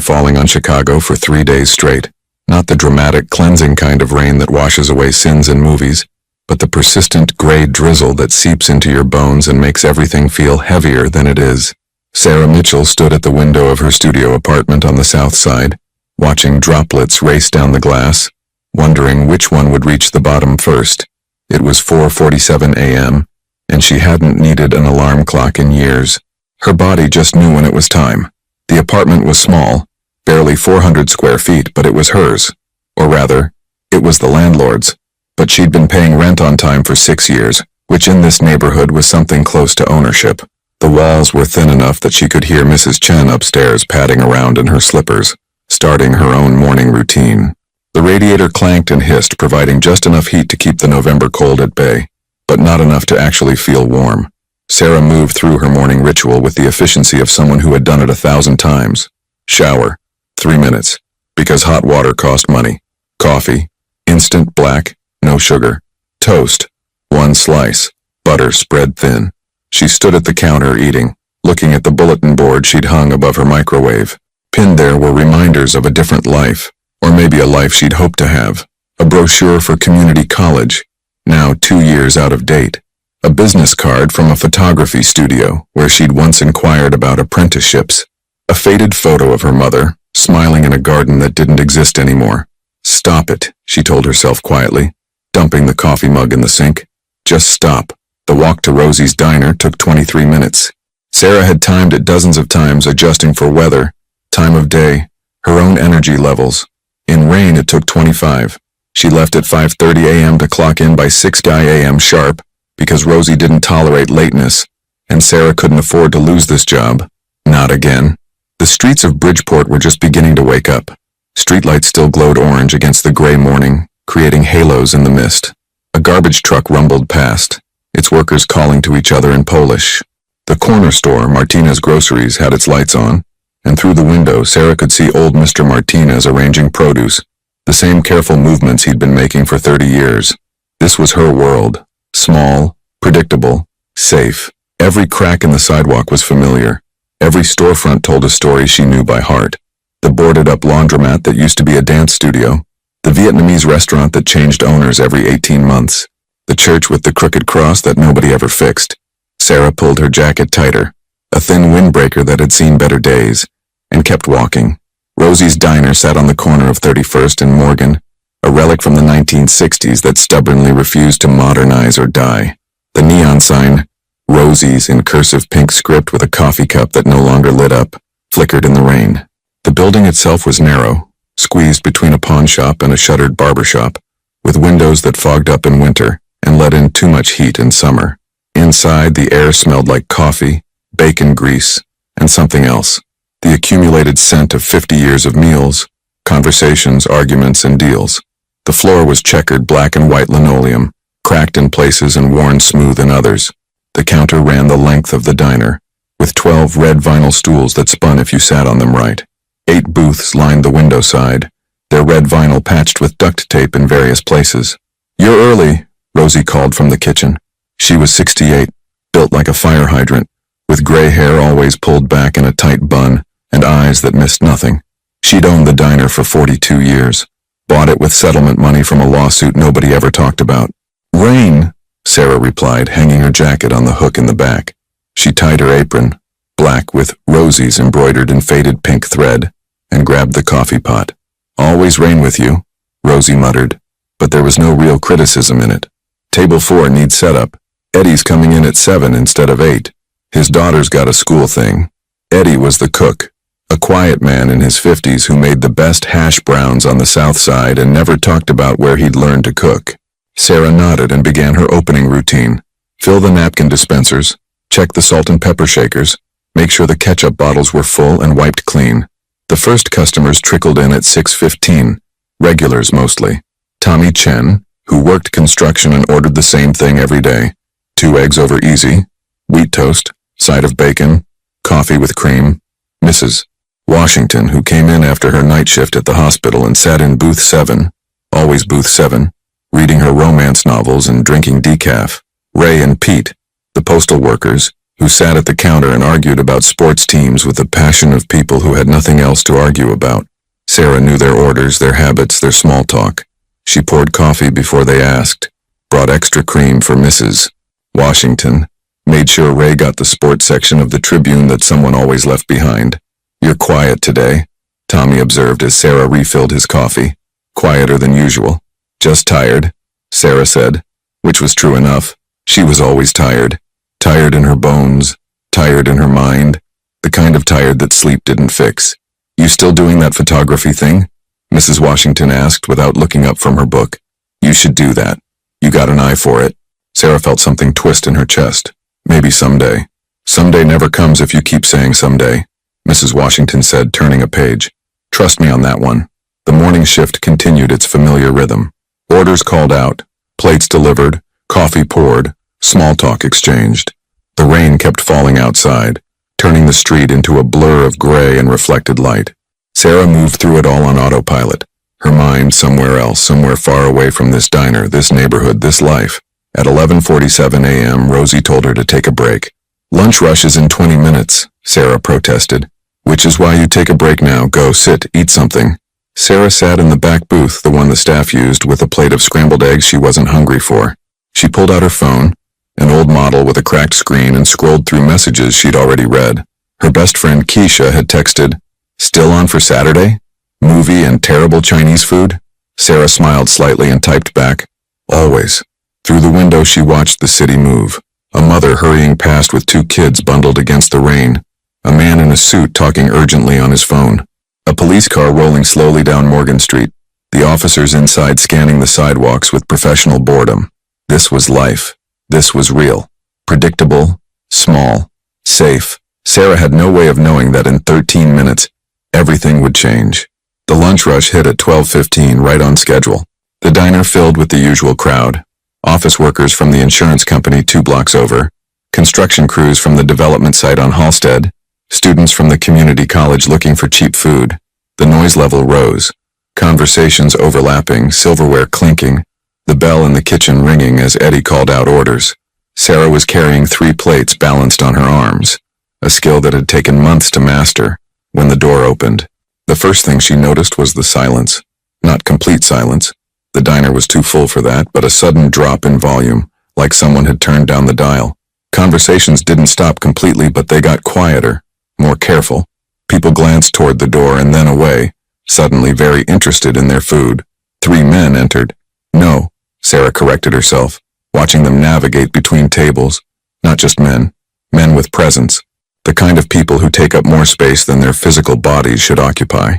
falling on Chicago for 3 days straight. Not the dramatic, cleansing kind of rain that washes away sins in movies, but the persistent gray drizzle that seeps into your bones and makes everything feel heavier than it is. Sarah Mitchell stood at the window of her studio apartment on the south side, watching droplets race down the glass, wondering which one would reach the bottom first. It was 4:47 a.m., and she hadn't needed an alarm clock in years. Her body just knew when it was time. The apartment was small, barely 400 square feet, but it was hers. Or rather, it was the landlord's. But she'd been paying rent on time for 6 years, which in this neighborhood was something close to ownership. The walls were thin enough that she could hear Mrs. Chen upstairs padding around in her slippers, starting her own morning routine. The radiator clanked and hissed, providing just enough heat to keep the November cold at bay, but not enough to actually feel warm. Sarah moved through her morning ritual with the efficiency of someone who had done it 1,000 times. Shower, 3 minutes, because hot water cost money. Coffee, instant black, no sugar. Toast, 1 slice, butter spread thin. She stood at the counter eating, looking at the bulletin board she'd hung above her microwave. Pinned there were reminders of a different life, or maybe a life she'd hoped to have. A brochure for community college, now 2 years out of date. A business card from a photography studio where she'd once inquired about apprenticeships. A faded photo of her mother, smiling in a garden that didn't exist anymore. Stop it, she told herself quietly, dumping the coffee mug in the sink. Just stop. The walk to Rosie's diner took 23 minutes. Sarah had timed it dozens of times, adjusting for weather, time of day, her own energy levels. In rain, it took 25. She left at 5:30 a.m. to clock in by 6 a.m. sharp, because Rosie didn't tolerate lateness, and Sarah couldn't afford to lose this job. Not again. The streets of Bridgeport were just beginning to wake up. Streetlights still glowed orange against the gray morning, creating halos in the mist. A garbage truck rumbled past, its workers calling to each other in Polish. The corner store, Martinez Groceries, had its lights on, and through the window Sarah could see old Mr. Martinez arranging produce, the same careful movements he'd been making for 30 years. This was her world. Small, predictable, safe. Every crack in the sidewalk was familiar. Every storefront told a story she knew by heart. The boarded-up laundromat that used to be a dance studio. The Vietnamese restaurant that changed owners every 18 months. The church with the crooked cross that nobody ever fixed. Sarah pulled her jacket tighter, a thin windbreaker that had seen better days, and kept walking. Rosie's diner sat on the corner of 31st and Morgan, a relic from the 1960s that stubbornly refused to modernize or die. The neon sign, Rosie's in cursive pink script with a coffee cup that no longer lit up, flickered in the rain. The building itself was narrow, squeezed between a pawn shop and a shuttered barber shop, with windows that fogged up in winter and let in too much heat in summer. Inside, the air smelled like coffee, bacon grease, and something else. The accumulated scent of 50 years of meals, conversations, arguments, and deals. The floor was checkered black and white linoleum, cracked in places and worn smooth in others. The counter ran the length of the diner, with 12 red vinyl stools that spun if you sat on them right. 8 booths lined the window side, their red vinyl patched with duct tape in various places. "You're early," Rosie called from the kitchen. She was 68, built like a fire hydrant, with gray hair always pulled back in a tight bun and eyes that missed nothing. She'd owned the diner for 42 years, bought it with settlement money from a lawsuit nobody ever talked about. "Rain," Sarah replied, hanging her jacket on the hook in the back. She tied her apron, black with Rosie's embroidered in faded pink thread, and grabbed the coffee pot. "Always rain with you," Rosie muttered, but there was no real criticism in it. "Table 4 needs setup. Eddie's coming in at 7 instead of 8. His daughter's got a school thing." Eddie was the cook, a quiet man in his 50s who made the best hash browns on the south side and never talked about where he'd learned to cook. Sarah nodded and began her opening routine. Fill the napkin dispensers, check the salt and pepper shakers, make sure the ketchup bottles were full and wiped clean. The first customers trickled in at 6:15, regulars mostly. Tommy Chen, who worked construction and ordered the same thing every day. 2 eggs over easy, wheat toast, side of bacon, coffee with cream. Mrs. Washington, who came in after her night shift at the hospital and sat in booth 7, always booth 7, reading her romance novels and drinking decaf. Ray and Pete, the postal workers, who sat at the counter and argued about sports teams with the passion of people who had nothing else to argue about. Sarah knew their orders, their habits, their small talk. She poured coffee before they asked, brought extra cream for Mrs. Washington, made sure Ray got the sports section of the Tribune that someone always left behind. "You're quiet today," Tommy observed as Sarah refilled his coffee. "Quieter than usual." "Just tired," Sarah said, which was true enough. She was always tired. Tired in her bones, tired in her mind, the kind of tired that sleep didn't fix. "You still doing that photography thing?" Mrs. Washington asked without looking up from her book. "You should do that. You got an eye for it." Sarah felt something twist in her chest. "Maybe someday." "Someday never comes if you keep saying someday," Mrs. Washington said, turning a page. "Trust me on that one." The morning shift continued its familiar rhythm. Orders called out, plates delivered, coffee poured, small talk exchanged. The rain kept falling outside, turning the street into a blur of gray and reflected light. Sarah moved through it all on autopilot, her mind somewhere else, somewhere far away from this diner, this neighborhood, this life. At 11:47 a.m., Rosie told her to take a break. "Lunch rush is in 20 minutes, Sarah protested. "Which is why you take a break now. Go, sit, eat something." Sarah sat in the back booth, the one the staff used, with a plate of scrambled eggs she wasn't hungry for. She pulled out her phone, an old model with a cracked screen, and scrolled through messages she'd already read. Her best friend Keisha had texted, "Still on for Saturday? Movie and terrible Chinese food?" Sarah smiled slightly and typed back, "Always." Through the window she watched the city move. A mother hurrying past with 2 kids bundled against the rain. A man in a suit talking urgently on his phone. A police car rolling slowly down Morgan Street. The officers inside scanning the sidewalks with professional boredom. This was life. This was real. Predictable, small, safe. Sarah had no way of knowing that in 13 minutes, everything would change. The lunch rush hit at 12:15, right on schedule. The diner filled with the usual crowd. Office workers from the insurance company 2 blocks over. Construction crews from the development site on Halsted. Students from the community college looking for cheap food. The noise level rose. Conversations overlapping, silverware clinking, the bell in the kitchen ringing as Eddie called out orders. Sarah was carrying 3 plates balanced on her arms, a skill that had taken months to master, when the door opened. The first thing she noticed was the silence. Not complete silence. The diner was too full for that, but a sudden drop in volume, like someone had turned down the dial. Conversations didn't stop completely, but they got quieter, more careful. People glanced toward the door and then away, suddenly very interested in their food. 3 men entered. No, Sarah corrected herself, watching them navigate between tables. Not just men. Men with presence. The kind of people who take up more space than their physical bodies should occupy.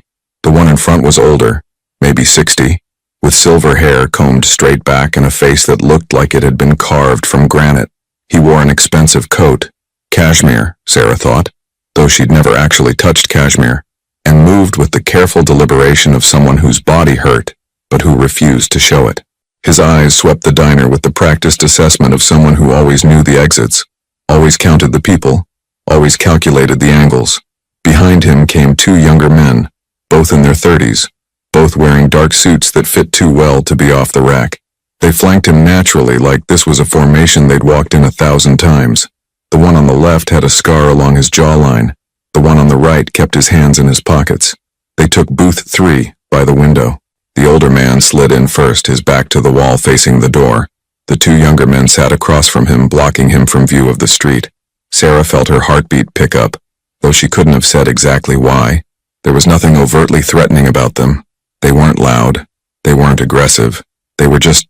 The one in front was older, maybe 60, with silver hair combed straight back and a face that looked like it had been carved from granite. He wore an expensive coat. Cashmere, Sarah thought, though she'd never actually touched cashmere, and moved with the careful deliberation of someone whose body hurt, but who refused to show it. His eyes swept the diner with the practiced assessment of someone who always knew the exits, always counted the people, always calculated the angles. Behind him came 2 younger men, both in their 30s, both wearing dark suits that fit too well to be off the rack. They flanked him naturally, like this was a formation they'd walked in 1,000 times. The one on the left had a scar along his jawline. The one on the right kept his hands in his pockets. They took booth 3 by the window. The older man slid in first, his back to the wall facing the door. The 2 younger men sat across from him, blocking him from view of the street. Sarah felt her heartbeat pick up, though she couldn't have said exactly why. There was nothing overtly threatening about them. They weren't loud. They weren't aggressive. They were just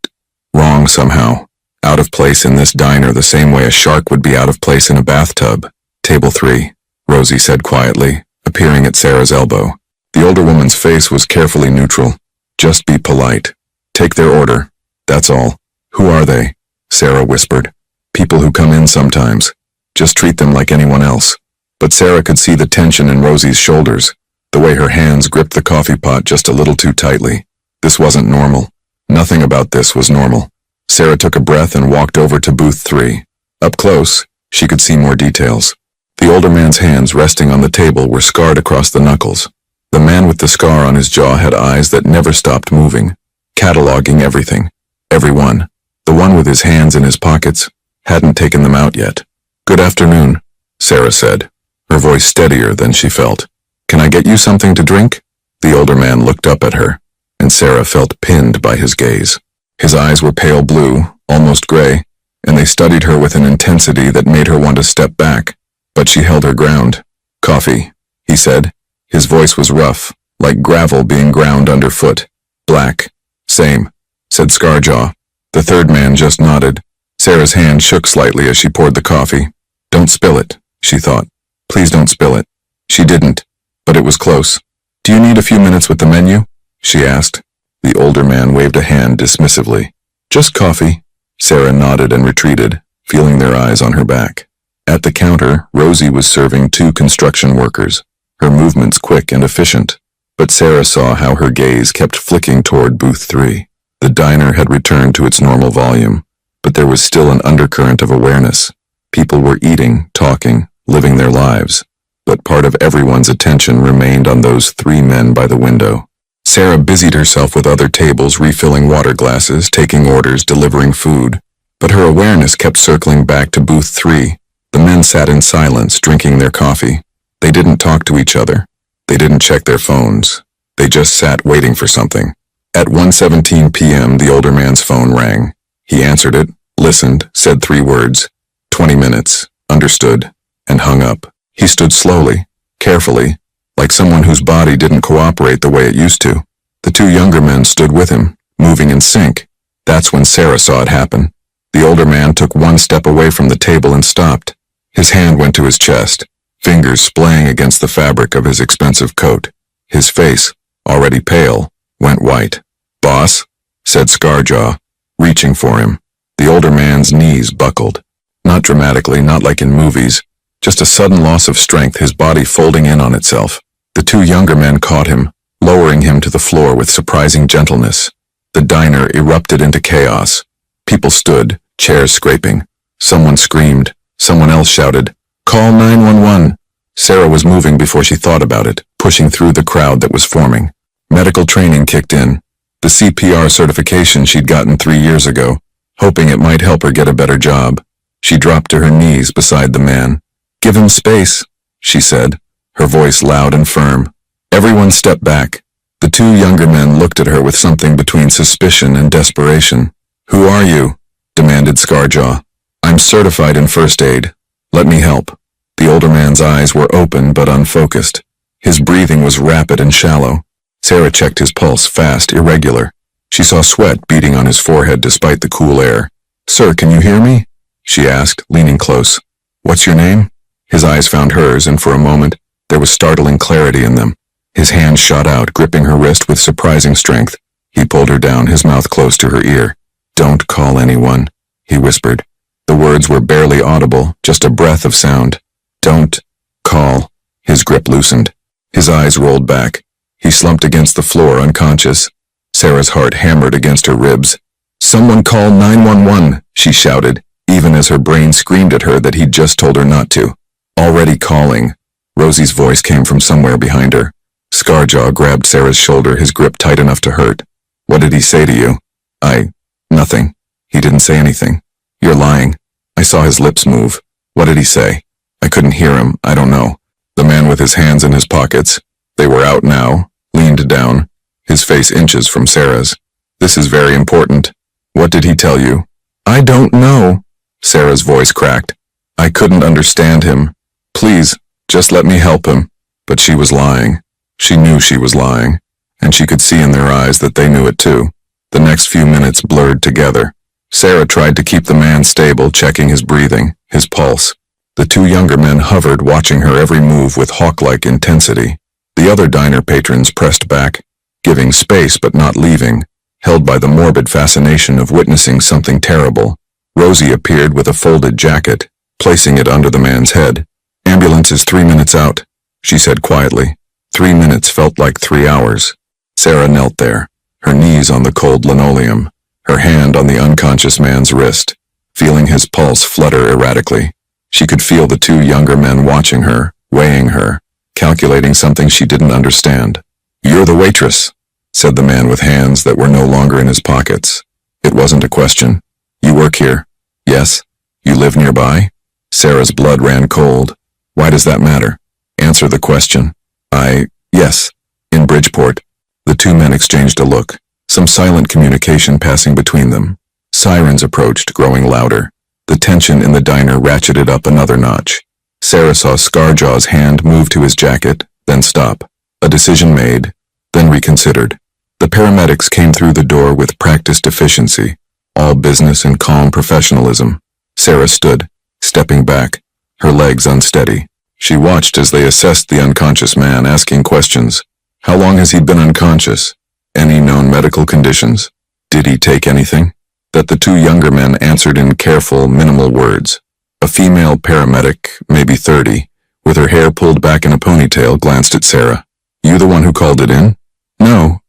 wrong somehow. Out of place in this diner the same way a shark would be out of place in a bathtub. "Table 3, Rosie said quietly, appearing at Sarah's elbow. The older woman's face was carefully neutral. "Just be polite. Take their order. That's all." "Who are they?" Sarah whispered. "People who come in sometimes. Just treat them like anyone else." But Sarah could see the tension in Rosie's shoulders, the way her hands gripped the coffee pot just a little too tightly. This wasn't normal. Nothing about this was normal. Sarah took a breath and walked over to booth 3. Up close, she could see more details. The older man's hands resting on the table were scarred across the knuckles. The man with the scar on his jaw had eyes that never stopped moving, cataloging everything, everyone. The one with his hands in his pockets hadn't taken them out yet. Good afternoon, Sarah said, her voice steadier than she felt. Can I get you something to drink? The older man looked up at her, and Sarah felt pinned by his gaze. His eyes were pale blue, almost gray, and they studied her with an intensity that made her want to step back, but she held her ground. Coffee, he said. His voice was rough, like gravel being ground underfoot. Black. Same, said Scarjaw. The third man just nodded. Sarah's hand shook slightly as she poured the coffee. Don't spill it, she thought. Please don't spill it. She didn't, but it was close. Do you need a few minutes with the menu? She asked. The older man waved a hand dismissively. Just coffee. Sarah nodded and retreated, feeling their eyes on her back. At the counter, Rosie was serving 2 construction workers, her movements quick and efficient. But Sarah saw how her gaze kept flicking toward booth 3. The diner had returned to its normal volume, but there was still an undercurrent of awareness. People were eating, talking, living their lives, but part of everyone's attention remained on those 3 men by the window. Sarah busied herself with other tables, refilling water glasses, taking orders, delivering food, but her awareness kept circling back to booth 3. The men sat in silence, drinking their coffee. They didn't talk to each other. They didn't check their phones. They just sat waiting for something. At 1:17 p.m., the older man's phone rang. He answered it, listened, said 3 words. 20 minutes, understood, and hung up. He stood slowly, carefully, like someone whose body didn't cooperate the way it used to. The 2 younger men stood with him, moving in sync. That's when Sarah saw it happen. The older man took 1 step away from the table and stopped. His hand went to his chest, fingers splaying against the fabric of his expensive coat. His face, already pale, went white. Boss, said Scarjaw, reaching for him. The older man's knees buckled. Not dramatically, not like in movies, just a sudden loss of strength, his body folding in on itself. The 2 younger men caught him, lowering him to the floor with surprising gentleness. The diner erupted into chaos. People stood, chairs scraping. Someone screamed. Someone else shouted, "Call 911." Sarah was moving before she thought about it, pushing through the crowd that was forming. Medical training kicked in, the CPR certification she'd gotten 3 years ago, hoping it might help her get a better job. She dropped to her knees beside the man. "Give him space," she said, her voice loud and firm. Everyone stepped back. The 2 younger men looked at her with something between suspicion and desperation. "Who are you?" demanded Scarjaw. "I'm certified in first aid. Let me help." The older man's eyes were open but unfocused. His breathing was rapid and shallow. Sarah checked his pulse, fast, irregular. She saw sweat beading on his forehead despite the cool air. "Sir, can you hear me?" she asked, leaning close. "What's your name?" His eyes found hers, and for a moment, there was startling clarity in them. His hand shot out, gripping her wrist with surprising strength. He pulled her down, his mouth close to her ear. "Don't call anyone," he whispered. The words were barely audible, just a breath of sound. "Don't call." His grip loosened. His eyes rolled back. He slumped against the floor, unconscious. Sarah's heart hammered against her ribs. "Someone call 911, she shouted, even as her brain screamed at her that he'd just told her not to. "Already calling." Rosie's voice came from somewhere behind her. Scarjaw grabbed Sarah's shoulder, his grip tight enough to hurt. "What did he say to you?" Nothing. He didn't say anything." "You're lying." I saw his lips move. "What did he say?" "I couldn't hear him. I don't know." The man with his hands in his pockets, they were out now, leaned down, his face inches from Sarah's. "This is very important. What did he tell you?" "I don't know." Sarah's voice cracked. "I couldn't understand him. Please, just let me help him." But she was lying. She knew she was lying, and she could see in their eyes that they knew it too. The next few minutes blurred together. Sarah tried to keep the man stable, checking his breathing, his pulse. The 2 younger men hovered, watching her every move with hawk-like intensity. The other diner patrons pressed back, giving space but not leaving, held by the morbid fascination of witnessing something terrible. Rosie appeared with a folded jacket, placing it under the man's head. "Ambulance is 3 minutes out," she said quietly. 3 minutes felt like 3 hours. Sarah knelt there, her knees on the cold linoleum, her hand on the unconscious man's wrist, feeling his pulse flutter erratically. She could feel the 2 younger men watching her, weighing her, calculating something she didn't understand. "You're the waitress," said the man with hands that were no longer in his pockets. It wasn't a question. "You work here?" "Yes." "You live nearby?" Sarah's blood ran cold. Why does that matter? Answer the question. Yes. In Bridgeport. The two men exchanged a look, some silent communication passing between them. Sirens approached, growing louder. The tension in the diner ratcheted up another notch. Sarah saw Scarjaw's hand move to his jacket, then stop. A decision made, then reconsidered. The paramedics came through the door with practiced efficiency, all business and calm professionalism. Sarah stood, stepping back, her legs unsteady. She watched as they assessed the unconscious man, asking questions. How long has he been unconscious? Any known medical conditions? Did he take anything? That the two younger men answered in careful, minimal words. A female paramedic, maybe 30, with her hair pulled back in a ponytail, glanced at Sarah. You the one who called it in? No,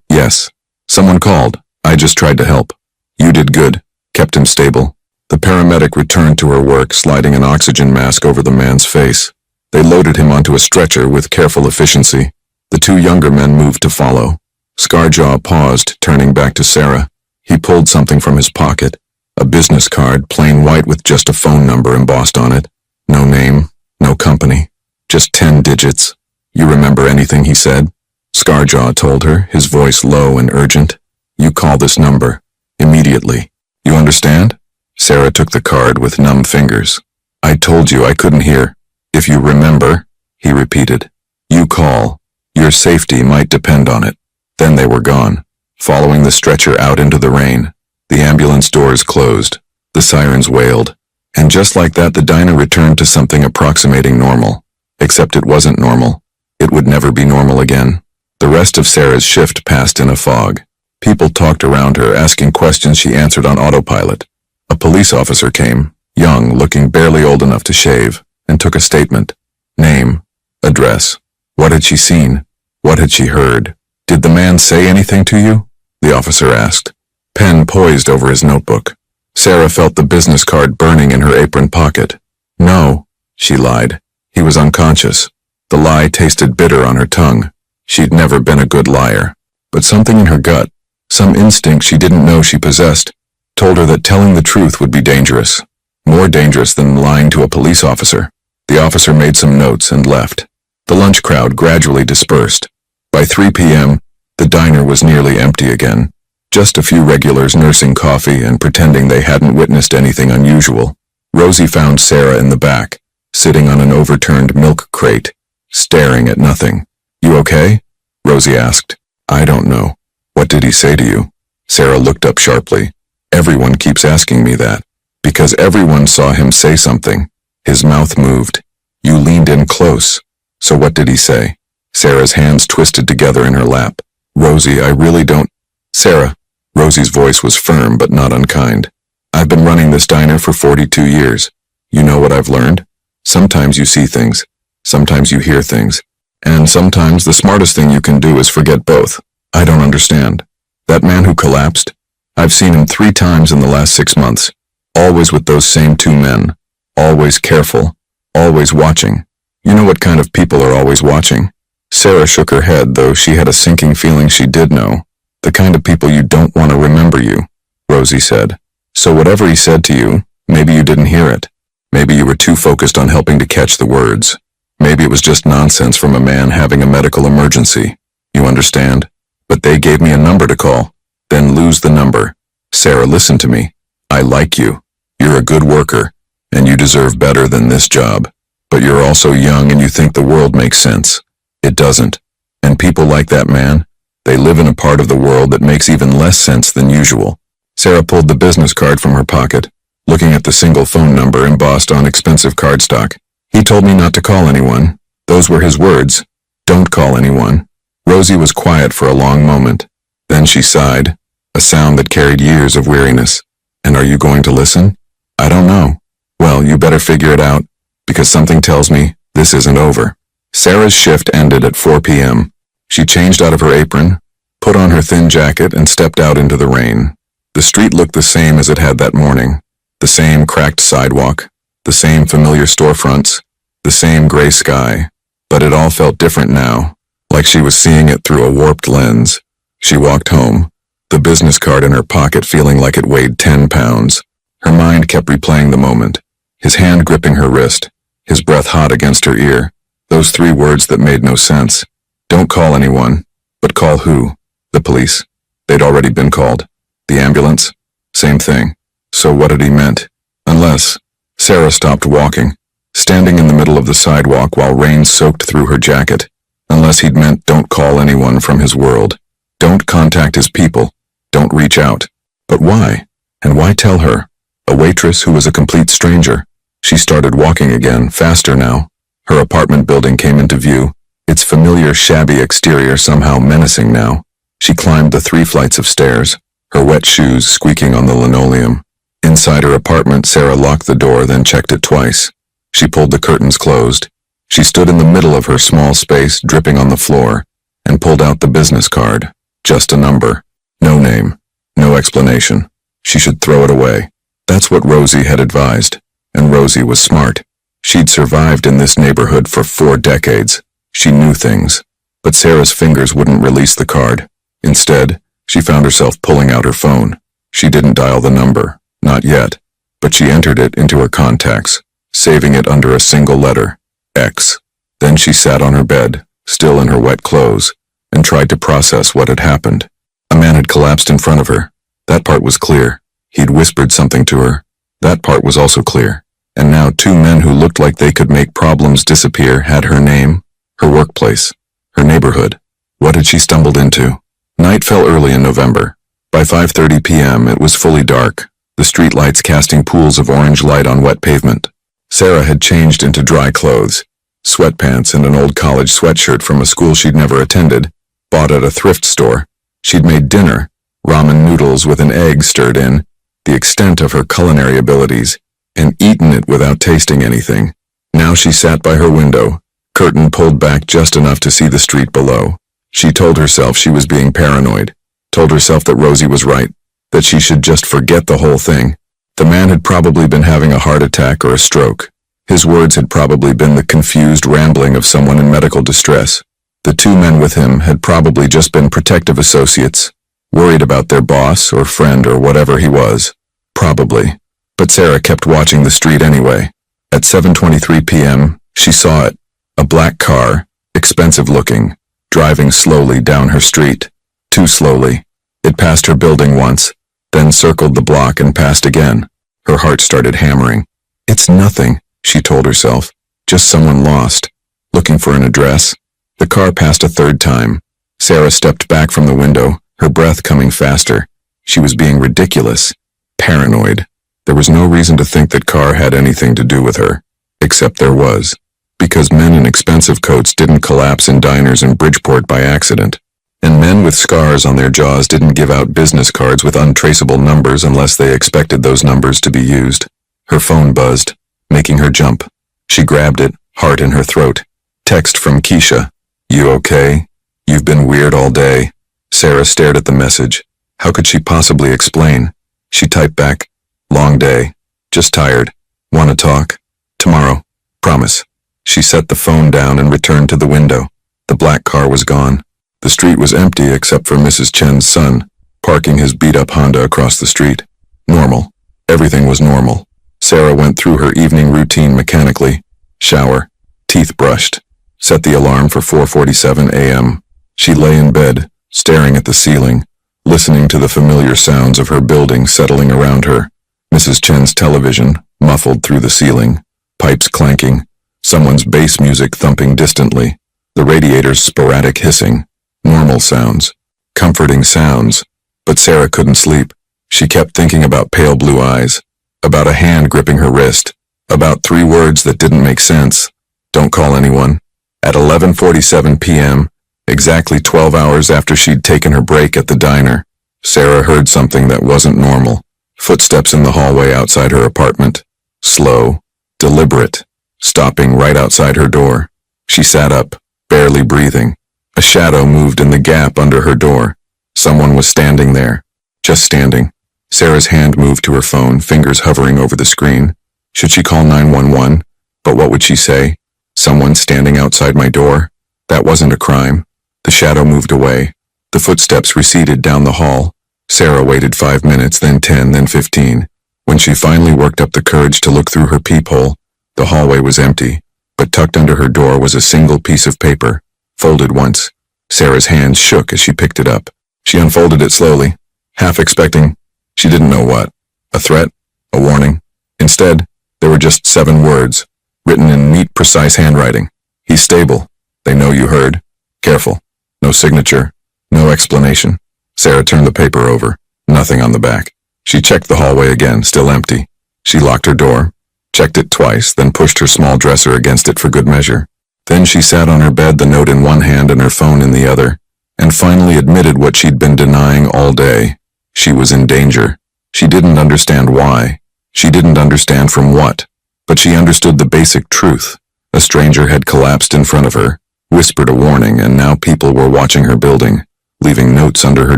yes. Someone called. I just tried to help. You did good. Kept him stable. The paramedic returned to her work, sliding an oxygen mask over the man's face. They loaded him onto a stretcher with careful efficiency. The two younger men moved to follow. Scarjaw paused, turning back to Sarah. He pulled something from his pocket. A business card, plain white with just a phone number embossed on it. No name, no company. Just 10 digits. You remember anything he said? Scarjaw told her, his voice low and urgent. You call this number. Immediately. You understand? Sarah took the card with numb fingers. I told you I couldn't hear. If you remember, he repeated. You call. Your safety might depend on it. Then they were gone, following the stretcher out into the rain. The ambulance doors closed. The sirens wailed. And just like that, the diner returned to something approximating normal. Except it wasn't normal. It would never be normal again. The rest of Sarah's shift passed in a fog. People talked around her, asking questions she answered on autopilot. A police officer came, young, looking barely old enough to shave, and took a statement. Name, address. What had she seen? What had she heard? Did the man say anything to you? The officer asked. Pen poised over his notebook. Sarah felt the business card burning in her apron pocket. No, she lied. He was unconscious. The lie tasted bitter on her tongue. She'd never been a good liar. But something in her gut, some instinct she didn't know she possessed, told her that telling the truth would be dangerous. More dangerous than lying to a police officer. The officer made some notes and left. The lunch crowd gradually dispersed. By 3 p.m., the diner was nearly empty again. Just a few regulars nursing coffee and pretending they hadn't witnessed anything unusual. Rosie found Sarah in the back, sitting on an overturned milk crate, staring at nothing. You okay? Rosie asked. I don't know. What did he say to you? Sarah looked up sharply. Everyone keeps asking me that. Because everyone saw him say something. His mouth moved. You leaned in close. So what did he say? Sarah's hands twisted together in her lap. Rosie, I really don't... Sarah. Rosie's voice was firm but not unkind. I've been running this diner for 42 years. You know what I've learned? Sometimes you see things. Sometimes you hear things. And sometimes the smartest thing you can do is forget both. I don't understand. That man who collapsed? I've seen him 3 times in the last 6 months. Always with those same 2 men. Always careful. Always watching. You know what kind of people are always watching? Sarah shook her head, though she had a sinking feeling she did know. The kind of people you don't want to remember you, Rosie said. So whatever he said to you, maybe you didn't hear it. Maybe you were too focused on helping to catch the words. Maybe it was just nonsense from a man having a medical emergency. You understand? But they gave me a number to call. Then lose the number. Sarah, listen to me. I like you. You're a good worker, and you deserve better than this job. But you're also young and you think the world makes sense. It doesn't. And people like that man, they live in a part of the world that makes even less sense than usual. Sarah pulled the business card from her pocket, looking at the single phone number embossed on expensive cardstock. He told me not to call anyone. Those were his words. Don't call anyone. Rosie was quiet for a long moment. Then she sighed, a sound that carried years of weariness. And are you going to listen? I don't know. Well, you better figure it out, because something tells me this isn't over. Sarah's shift ended at 4 p.m. She changed out of her apron, put on her thin jacket, and stepped out into the rain. The street looked the same as it had that morning. The same cracked sidewalk, the same familiar storefronts, the same gray sky. But it all felt different now, like she was seeing it through a warped lens. She walked home, the business card in her pocket feeling like it weighed 10 pounds. Her mind kept replaying the moment. his hand gripping her wrist, his breath hot against her ear. Those 3 words that made no sense. Don't call anyone. But call who? The police. They'd already been called. The ambulance? Same thing. So what had he meant? Unless... Sarah stopped walking, standing in the middle of the sidewalk while rain soaked through her jacket. Unless he'd meant don't call anyone from his world. Don't contact his people. Don't reach out. But why? And why tell her? A waitress who was a complete stranger. She started walking again, faster now. Her apartment building came into view, its familiar shabby exterior somehow menacing now. She climbed the 3 flights of stairs, her wet shoes squeaking on the linoleum. Inside her apartment, Sarah locked the door, then checked it twice. She pulled the curtains closed. She stood in the middle of her small space, dripping on the floor, and pulled out the business card. Just a number. No name. No explanation. She should throw it away. That's what Rosie had advised. And Rosie was smart. She'd survived in this neighborhood for 4 decades. She knew things. But Sarah's fingers wouldn't release the card. Instead, she found herself pulling out her phone. She didn't dial the number. Not yet. But she entered it into her contacts, saving it under a single letter. X. Then she sat on her bed, still in her wet clothes, and tried to process what had happened. A man had collapsed in front of her. That part was clear. He'd whispered something to her. That part was also clear. And now 2 men who looked like they could make problems disappear had her name, her workplace, her neighborhood. What had she stumbled into? Night fell early in November. By 5:30 p.m. it was fully dark, the streetlights casting pools of orange light on wet pavement. Sarah had changed into dry clothes, sweatpants and an old college sweatshirt from a school she'd never attended, bought at a thrift store. She'd made dinner, ramen noodles with an egg stirred in, the extent of her culinary abilities, and eaten it without tasting anything. Now she sat by her window, curtain pulled back just enough to see the street below. She told herself she was being paranoid, told herself that Rosie was right, that she should just forget the whole thing. The man had probably been having a heart attack or a stroke. His words had probably been the confused rambling of someone in medical distress. The 2 men with him had probably just been protective associates, worried about their boss or friend or whatever he was. Probably. But Sarah kept watching the street anyway. At 7:23 p.m., she saw it. A black car, expensive looking, driving slowly down her street. Too slowly. It passed her building once, then circled the block and passed again. Her heart started hammering. It's nothing, she told herself. Just someone lost. Looking for an address. The car passed a 3rd time. Sarah stepped back from the window, her breath coming faster. She was being ridiculous. Paranoid. There was no reason to think that car had anything to do with her. Except there was. Because men in expensive coats didn't collapse in diners in Bridgeport by accident. And men with scars on their jaws didn't give out business cards with untraceable numbers unless they expected those numbers to be used. Her phone buzzed, making her jump. She grabbed it, heart in her throat. Text from Keisha. You okay? You've been weird all day. Sarah stared at the message. How could she possibly explain? She typed back. Long day. Just tired. Wanna talk? Tomorrow. Promise. She set the phone down and returned to the window. The black car was gone. The street was empty except for Mrs. Chen's son, parking his beat-up Honda across the street. Normal. Everything was normal. Sarah went through her evening routine mechanically. Shower. Teeth brushed. Set the alarm for 4:47 a.m. She lay in bed, staring at the ceiling, listening to the familiar sounds of her building settling around her. Mrs. Chen's television, muffled through the ceiling, pipes clanking, someone's bass music thumping distantly, the radiator's sporadic hissing. Normal sounds. Comforting sounds. But Sarah couldn't sleep. She kept thinking about pale blue eyes, about a hand gripping her wrist, about 3 words that didn't make sense. Don't call anyone. At 11:47 p.m., exactly 12 hours after she'd taken her break at the diner, Sarah heard something that wasn't normal. Footsteps in the hallway outside her apartment. Slow, deliberate, stopping right outside her door. She sat up, barely breathing. A shadow moved in the gap under her door. Someone was standing there. Just standing. Sarah's hand moved to her phone, fingers hovering over the screen. Should she call 911? But what would she say? Someone standing outside my door? That wasn't a crime. The shadow moved away. The footsteps receded down the hall. Sarah waited 5 minutes, then 10, then 15. When she finally worked up the courage to look through her peephole, the hallway was empty, but tucked under her door was a single piece of paper, folded once. Sarah's hands shook as she picked it up. She unfolded it slowly, half expecting, she didn't know what, a threat, a warning. Instead, there were just 7 words, written in neat, precise handwriting. He's stable. They know you heard. Careful. No signature. No explanation. Sarah turned the paper over. Nothing on the back. She checked the hallway again, still empty. She locked her door, checked it twice, then pushed her small dresser against it for good measure. Then she sat on her bed, the note in one hand and her phone in the other, and finally admitted what she'd been denying all day. She was in danger. She didn't understand why. She didn't understand from what. But she understood the basic truth. A stranger had collapsed in front of her, whispered a warning, and now people were watching her building, leaving notes under her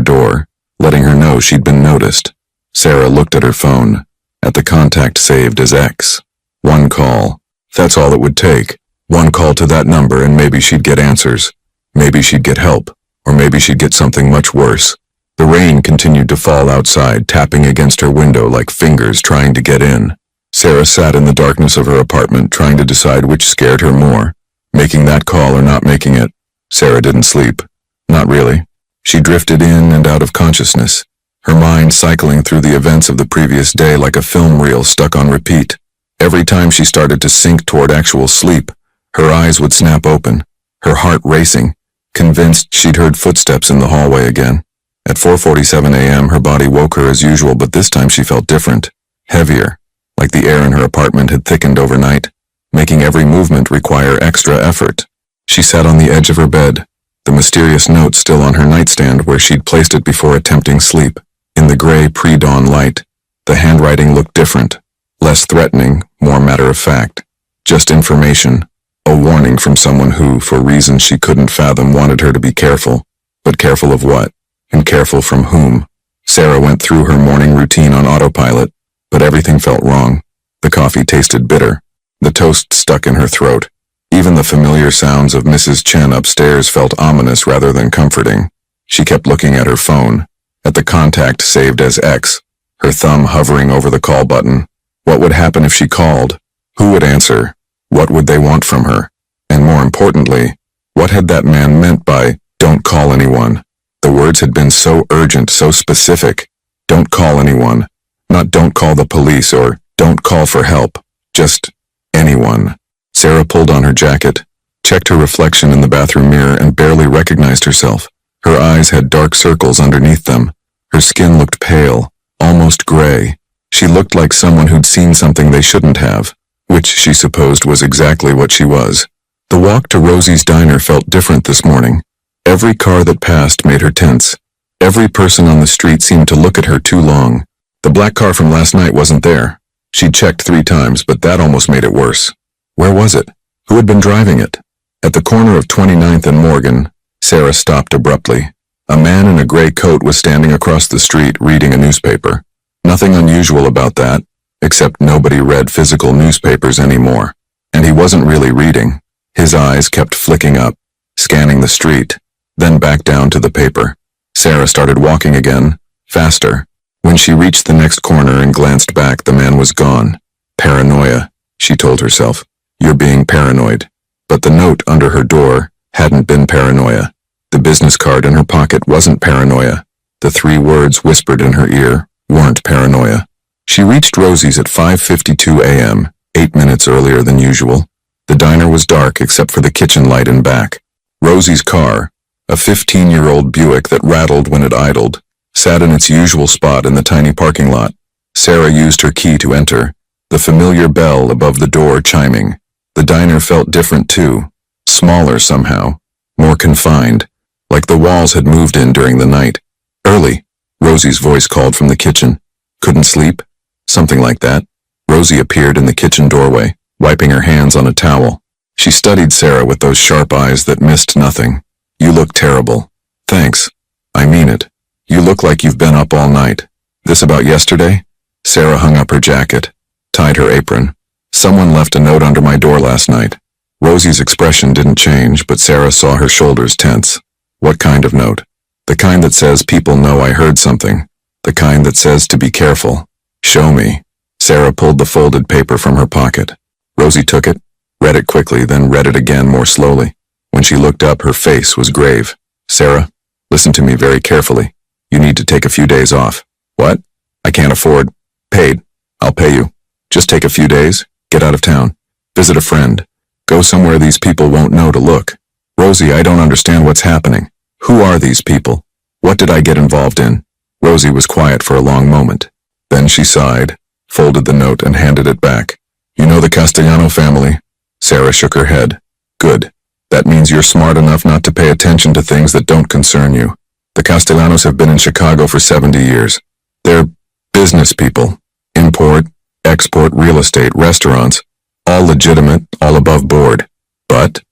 door, letting her know she'd been noticed. Sarah looked at her phone, at the contact saved as X. 1 call. That's all it would take. 1 call to that number and maybe she'd get answers. Maybe she'd get help. Or maybe she'd get something much worse. The rain continued to fall outside, tapping against her window like fingers trying to get in. Sarah sat in the darkness of her apartment, trying to decide which scared her more, making that call or not making it. Sarah didn't sleep. Not really. She drifted in and out of consciousness, her mind cycling through the events of the previous day like a film reel stuck on repeat. Every time she started to sink toward actual sleep, her eyes would snap open, her heart racing, convinced she'd heard footsteps in the hallway again. At 4:47 a.m., her body woke her as usual, but this time she felt different, heavier, like the air in her apartment had thickened overnight, making every movement require extra effort. She sat on the edge of her bed, the mysterious note still on her nightstand where she'd placed it before attempting sleep. In the gray pre-dawn light, the handwriting looked different, less threatening, more matter-of-fact. Just information, a warning from someone who, for reasons she couldn't fathom, wanted her to be careful. But careful of what? And careful from whom? Sarah went through her morning routine on autopilot, but everything felt wrong. The coffee tasted bitter. The toast stuck in her throat. Even the familiar sounds of Mrs. Chen upstairs felt ominous rather than comforting. She kept looking at her phone, at the contact saved as X, her thumb hovering over the call button. What would happen if she called? Who would answer? What would they want from her? And more importantly, what had that man meant by, "Don't call anyone"? The words had been so urgent, so specific. Don't call anyone. Not don't call the police or don't call for help. Just anyone. Sarah pulled on her jacket, checked her reflection in the bathroom mirror, and barely recognized herself. Her eyes had dark circles underneath them. Her skin looked pale, almost gray. She looked like someone who'd seen something they shouldn't have, which she supposed was exactly what she was. The walk to Rosie's diner felt different this morning. Every car that passed made her tense. Every person on the street seemed to look at her too long. The black car from last night wasn't there. She'd checked 3 times, but that almost made it worse. Where was it? Who had been driving it? At the corner of 29th and Morgan, Sarah stopped abruptly. A man in a gray coat was standing across the street reading a newspaper. Nothing unusual about that, except nobody read physical newspapers anymore. And he wasn't really reading. His eyes kept flicking up, scanning the street, then back down to the paper. Sarah started walking again, faster. When she reached the next corner and glanced back, the man was gone. Paranoia, she told herself. You're being paranoid. But the note under her door hadn't been paranoia. The business card in her pocket wasn't paranoia. The 3 words whispered in her ear weren't paranoia. She reached Rosie's at 5:52 a.m., 8 minutes earlier than usual. The diner was dark except for the kitchen light in back. Rosie's car, a 15-year-old Buick that rattled when it idled, sat in its usual spot in the tiny parking lot. Sarah used her key to enter, the familiar bell above the door chiming. The diner felt different too, smaller somehow, more confined, like the walls had moved in during the night. Early, Rosie's voice called from the kitchen. Couldn't sleep? Something like that. Rosie appeared in the kitchen doorway, wiping her hands on a towel. She studied Sarah with those sharp eyes that missed nothing. You look terrible. Thanks. I mean it. You look like you've been up all night. This about yesterday? Sarah hung up her jacket, tied her apron. Someone left a note under my door last night. Rosie's expression didn't change, but Sarah saw her shoulders tense. What kind of note? The kind that says people know I heard something. The kind that says to be careful. Show me. Sarah pulled the folded paper from her pocket. Rosie took it, read it quickly, then read it again more slowly. When she looked up, her face was grave. Sarah, listen to me very carefully. You need to take a few days off. What? I can't afford. Paid. I'll pay you. Just take a few days, get out of town, visit a friend, go somewhere these people won't know to look. Rosie, I don't understand what's happening. Who are these people? What did I get involved in? Rosie was quiet for a long moment. Then she sighed, folded the note and handed it back. You know the Castellano family? Sarah shook her head. Good. That means you're smart enough not to pay attention to things that don't concern you. The Castellanos have been in Chicago for 70 years. They're business people. Import, export, real estate, restaurants. All legitimate, all above board. But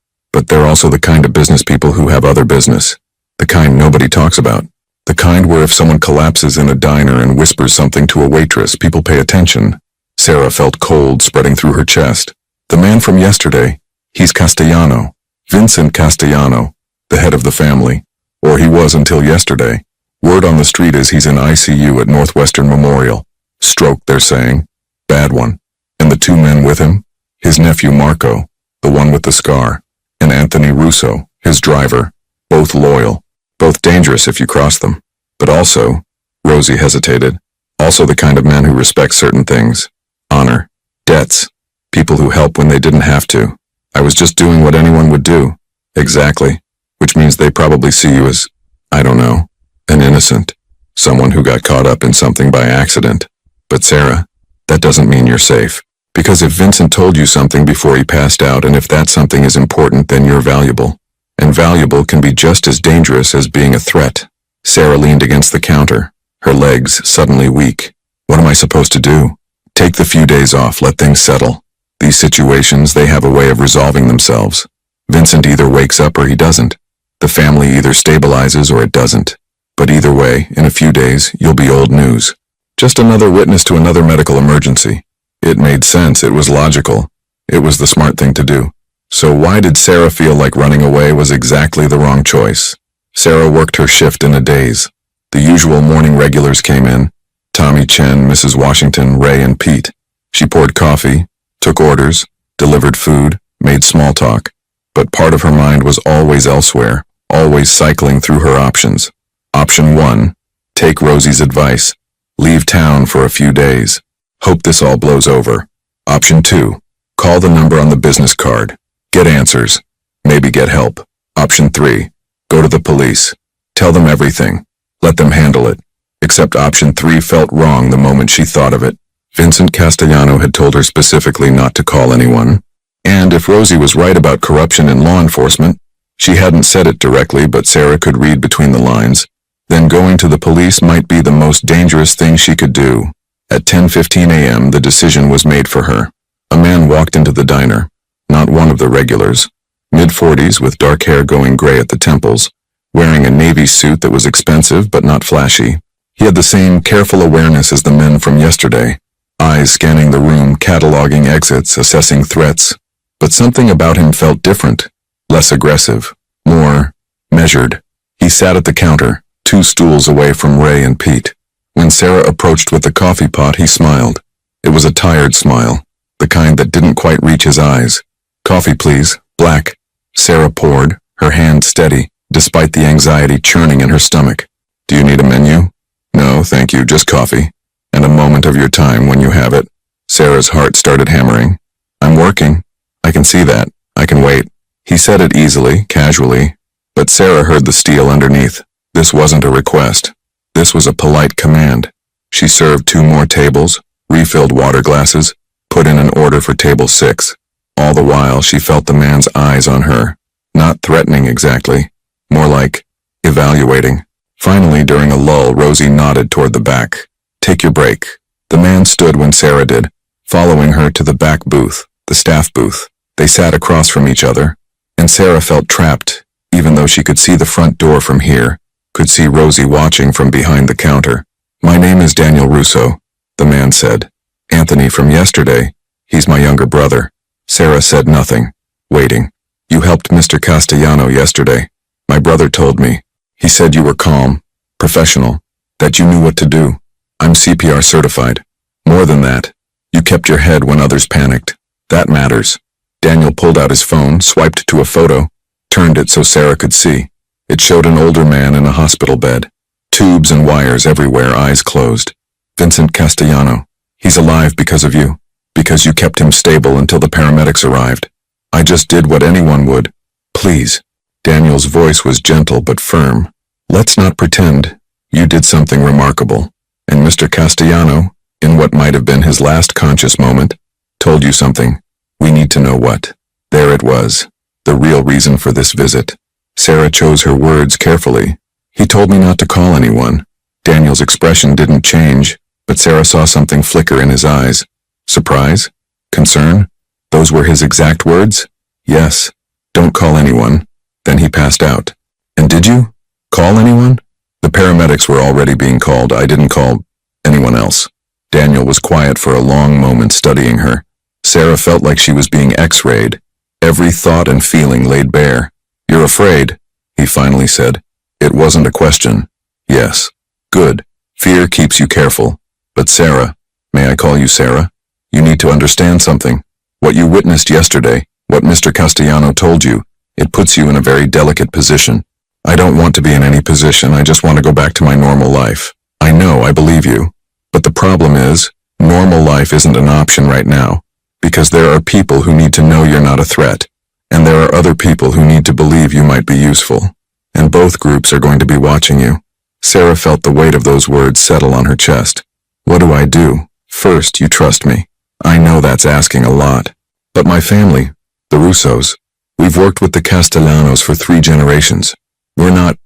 they're also the kind of business people who have other business. The kind nobody talks about. The kind where if someone collapses in a diner and whispers something to a waitress, people pay attention. Sarah felt cold spreading through her chest. The man from yesterday, he's Castellano. Vincent Castellano, the head of the family. Or he was until yesterday. Word on the street is he's in ICU at Northwestern Memorial. Stroke, they're saying. Bad one. And the two men with him? His nephew Marco, the one with the scar, and Anthony Russo, his driver. Both loyal. Both dangerous if you cross them. But also, Rosie hesitated, also the kind of men who respect certain things. Honor. Debts. People who help when they didn't have to. I was just doing what anyone would do. Exactly. Which means they probably see you as, I don't know, an innocent. Someone who got caught up in something by accident. But Sarah, that doesn't mean you're safe. Because if Vincent told you something before he passed out, and if that something is important, then you're valuable. And valuable can be just as dangerous as being a threat. Sarah leaned against the counter, her legs suddenly weak. What am I supposed to do? Take the few days off, let things settle. These situations, they have a way of resolving themselves. Vincent either wakes up or he doesn't. The family either stabilizes or it doesn't. But either way, in a few days, you'll be old news. Just another witness to another medical emergency. It made sense, it was logical. It was the smart thing to do. So why did Sarah feel like running away was exactly the wrong choice? Sarah worked her shift in a daze. The usual morning regulars came in. Tommy Chen, Mrs. Washington, Ray, and Pete. She poured coffee, took orders, delivered food, made small talk. But part of her mind was always elsewhere, always cycling through her options. Option 1. Take Rosie's advice. Leave town for a few days. Hope this all blows over. Option 2. Call the number on the business card. Get answers. Maybe get help. Option 3. Go to the police. Tell them everything. Let them handle it. Except option 3 felt wrong the moment she thought of it. Vincent Castellano had told her specifically not to call anyone. And if Rosie was right about corruption in law enforcement, she hadn't said it directly, but Sarah could read between the lines, then going to the police might be the most dangerous thing she could do. At 10:15 a.m., the decision was made for her. A man walked into the diner, not one of the regulars, mid-40s with dark hair going gray at the temples, wearing a navy suit that was expensive but not flashy. He had the same careful awareness as the men from yesterday, eyes scanning the room, cataloging exits, assessing threats. But something about him felt different, less aggressive, more measured. He sat at the counter, 2 stools away from Ray and Pete. When Sarah approached with the coffee pot, he smiled. It was a tired smile, the kind that didn't quite reach his eyes. Coffee, please, black. Sarah poured, her hand steady, despite the anxiety churning in her stomach. Do you need a menu? No, thank you, just coffee. And a moment of your time when you have it. Sarah's heart started hammering. I'm working. I can see that. I can wait. He said it easily, casually, but Sarah heard the steel underneath. This wasn't a request. This was a polite command. She served 2 more tables, refilled water glasses, put in an order for table 6. All the while, she felt the man's eyes on her. Not threatening exactly, more like evaluating. Finally, during a lull, Rosie nodded toward the back. Take your break. The man stood when Sarah did, following her to the back booth, the staff booth. They sat across from each other, and Sarah felt trapped, even though she could see the front door from here, could see Rosie watching from behind the counter. My name is Daniel Russo, the man said. Anthony from yesterday. He's my younger brother. Sarah said nothing, waiting. You helped Mr. Castellano yesterday. My brother told me. He said you were calm, professional, that you knew what to do. I'm CPR certified. More than that, You kept your head when others panicked. That matters. Daniel pulled out his phone, swiped to a photo, turned it so Sarah could see. It showed an older man in a hospital bed. Tubes and wires everywhere, eyes closed. Vincent Castellano. He's alive because of you. Because you kept him stable until the paramedics arrived. I just did what anyone would. Please. Daniel's voice was gentle but firm. Let's not pretend. You did something remarkable. And Mr. Castellano, in what might have been his last conscious moment, told you something. We need to know what. There it was. The real reason for this visit. Sarah chose her words carefully. He told me not to call anyone. Daniel's expression didn't change, but Sarah saw something flicker in his eyes. Surprise? Concern? Those were his exact words? Yes. Don't call anyone. Then he passed out. And did you? Call anyone? The paramedics were already being called. I didn't call anyone else. Daniel was quiet for a long moment, studying her. Sarah felt like she was being x-rayed. Every thought and feeling laid bare. You're afraid, he finally said. It wasn't a question. Yes. Good. Fear keeps you careful. But Sarah, may I call you Sarah? You need to understand something. What you witnessed yesterday, what Mr. Castellano told you, it puts you in a very delicate position. I don't want to be in any position. I just want to go back to my normal life. I know, I believe you. But the problem is, normal life isn't an option right now. Because there are people who need to know you're not a threat. And there are other people who need to believe you might be useful. And both groups are going to be watching you. Sarah felt the weight of those words settle on her chest. What do I do? First, you trust me. I know that's asking a lot. But my family, the Russos, we've worked with the Castellanos for 3 generations. We're not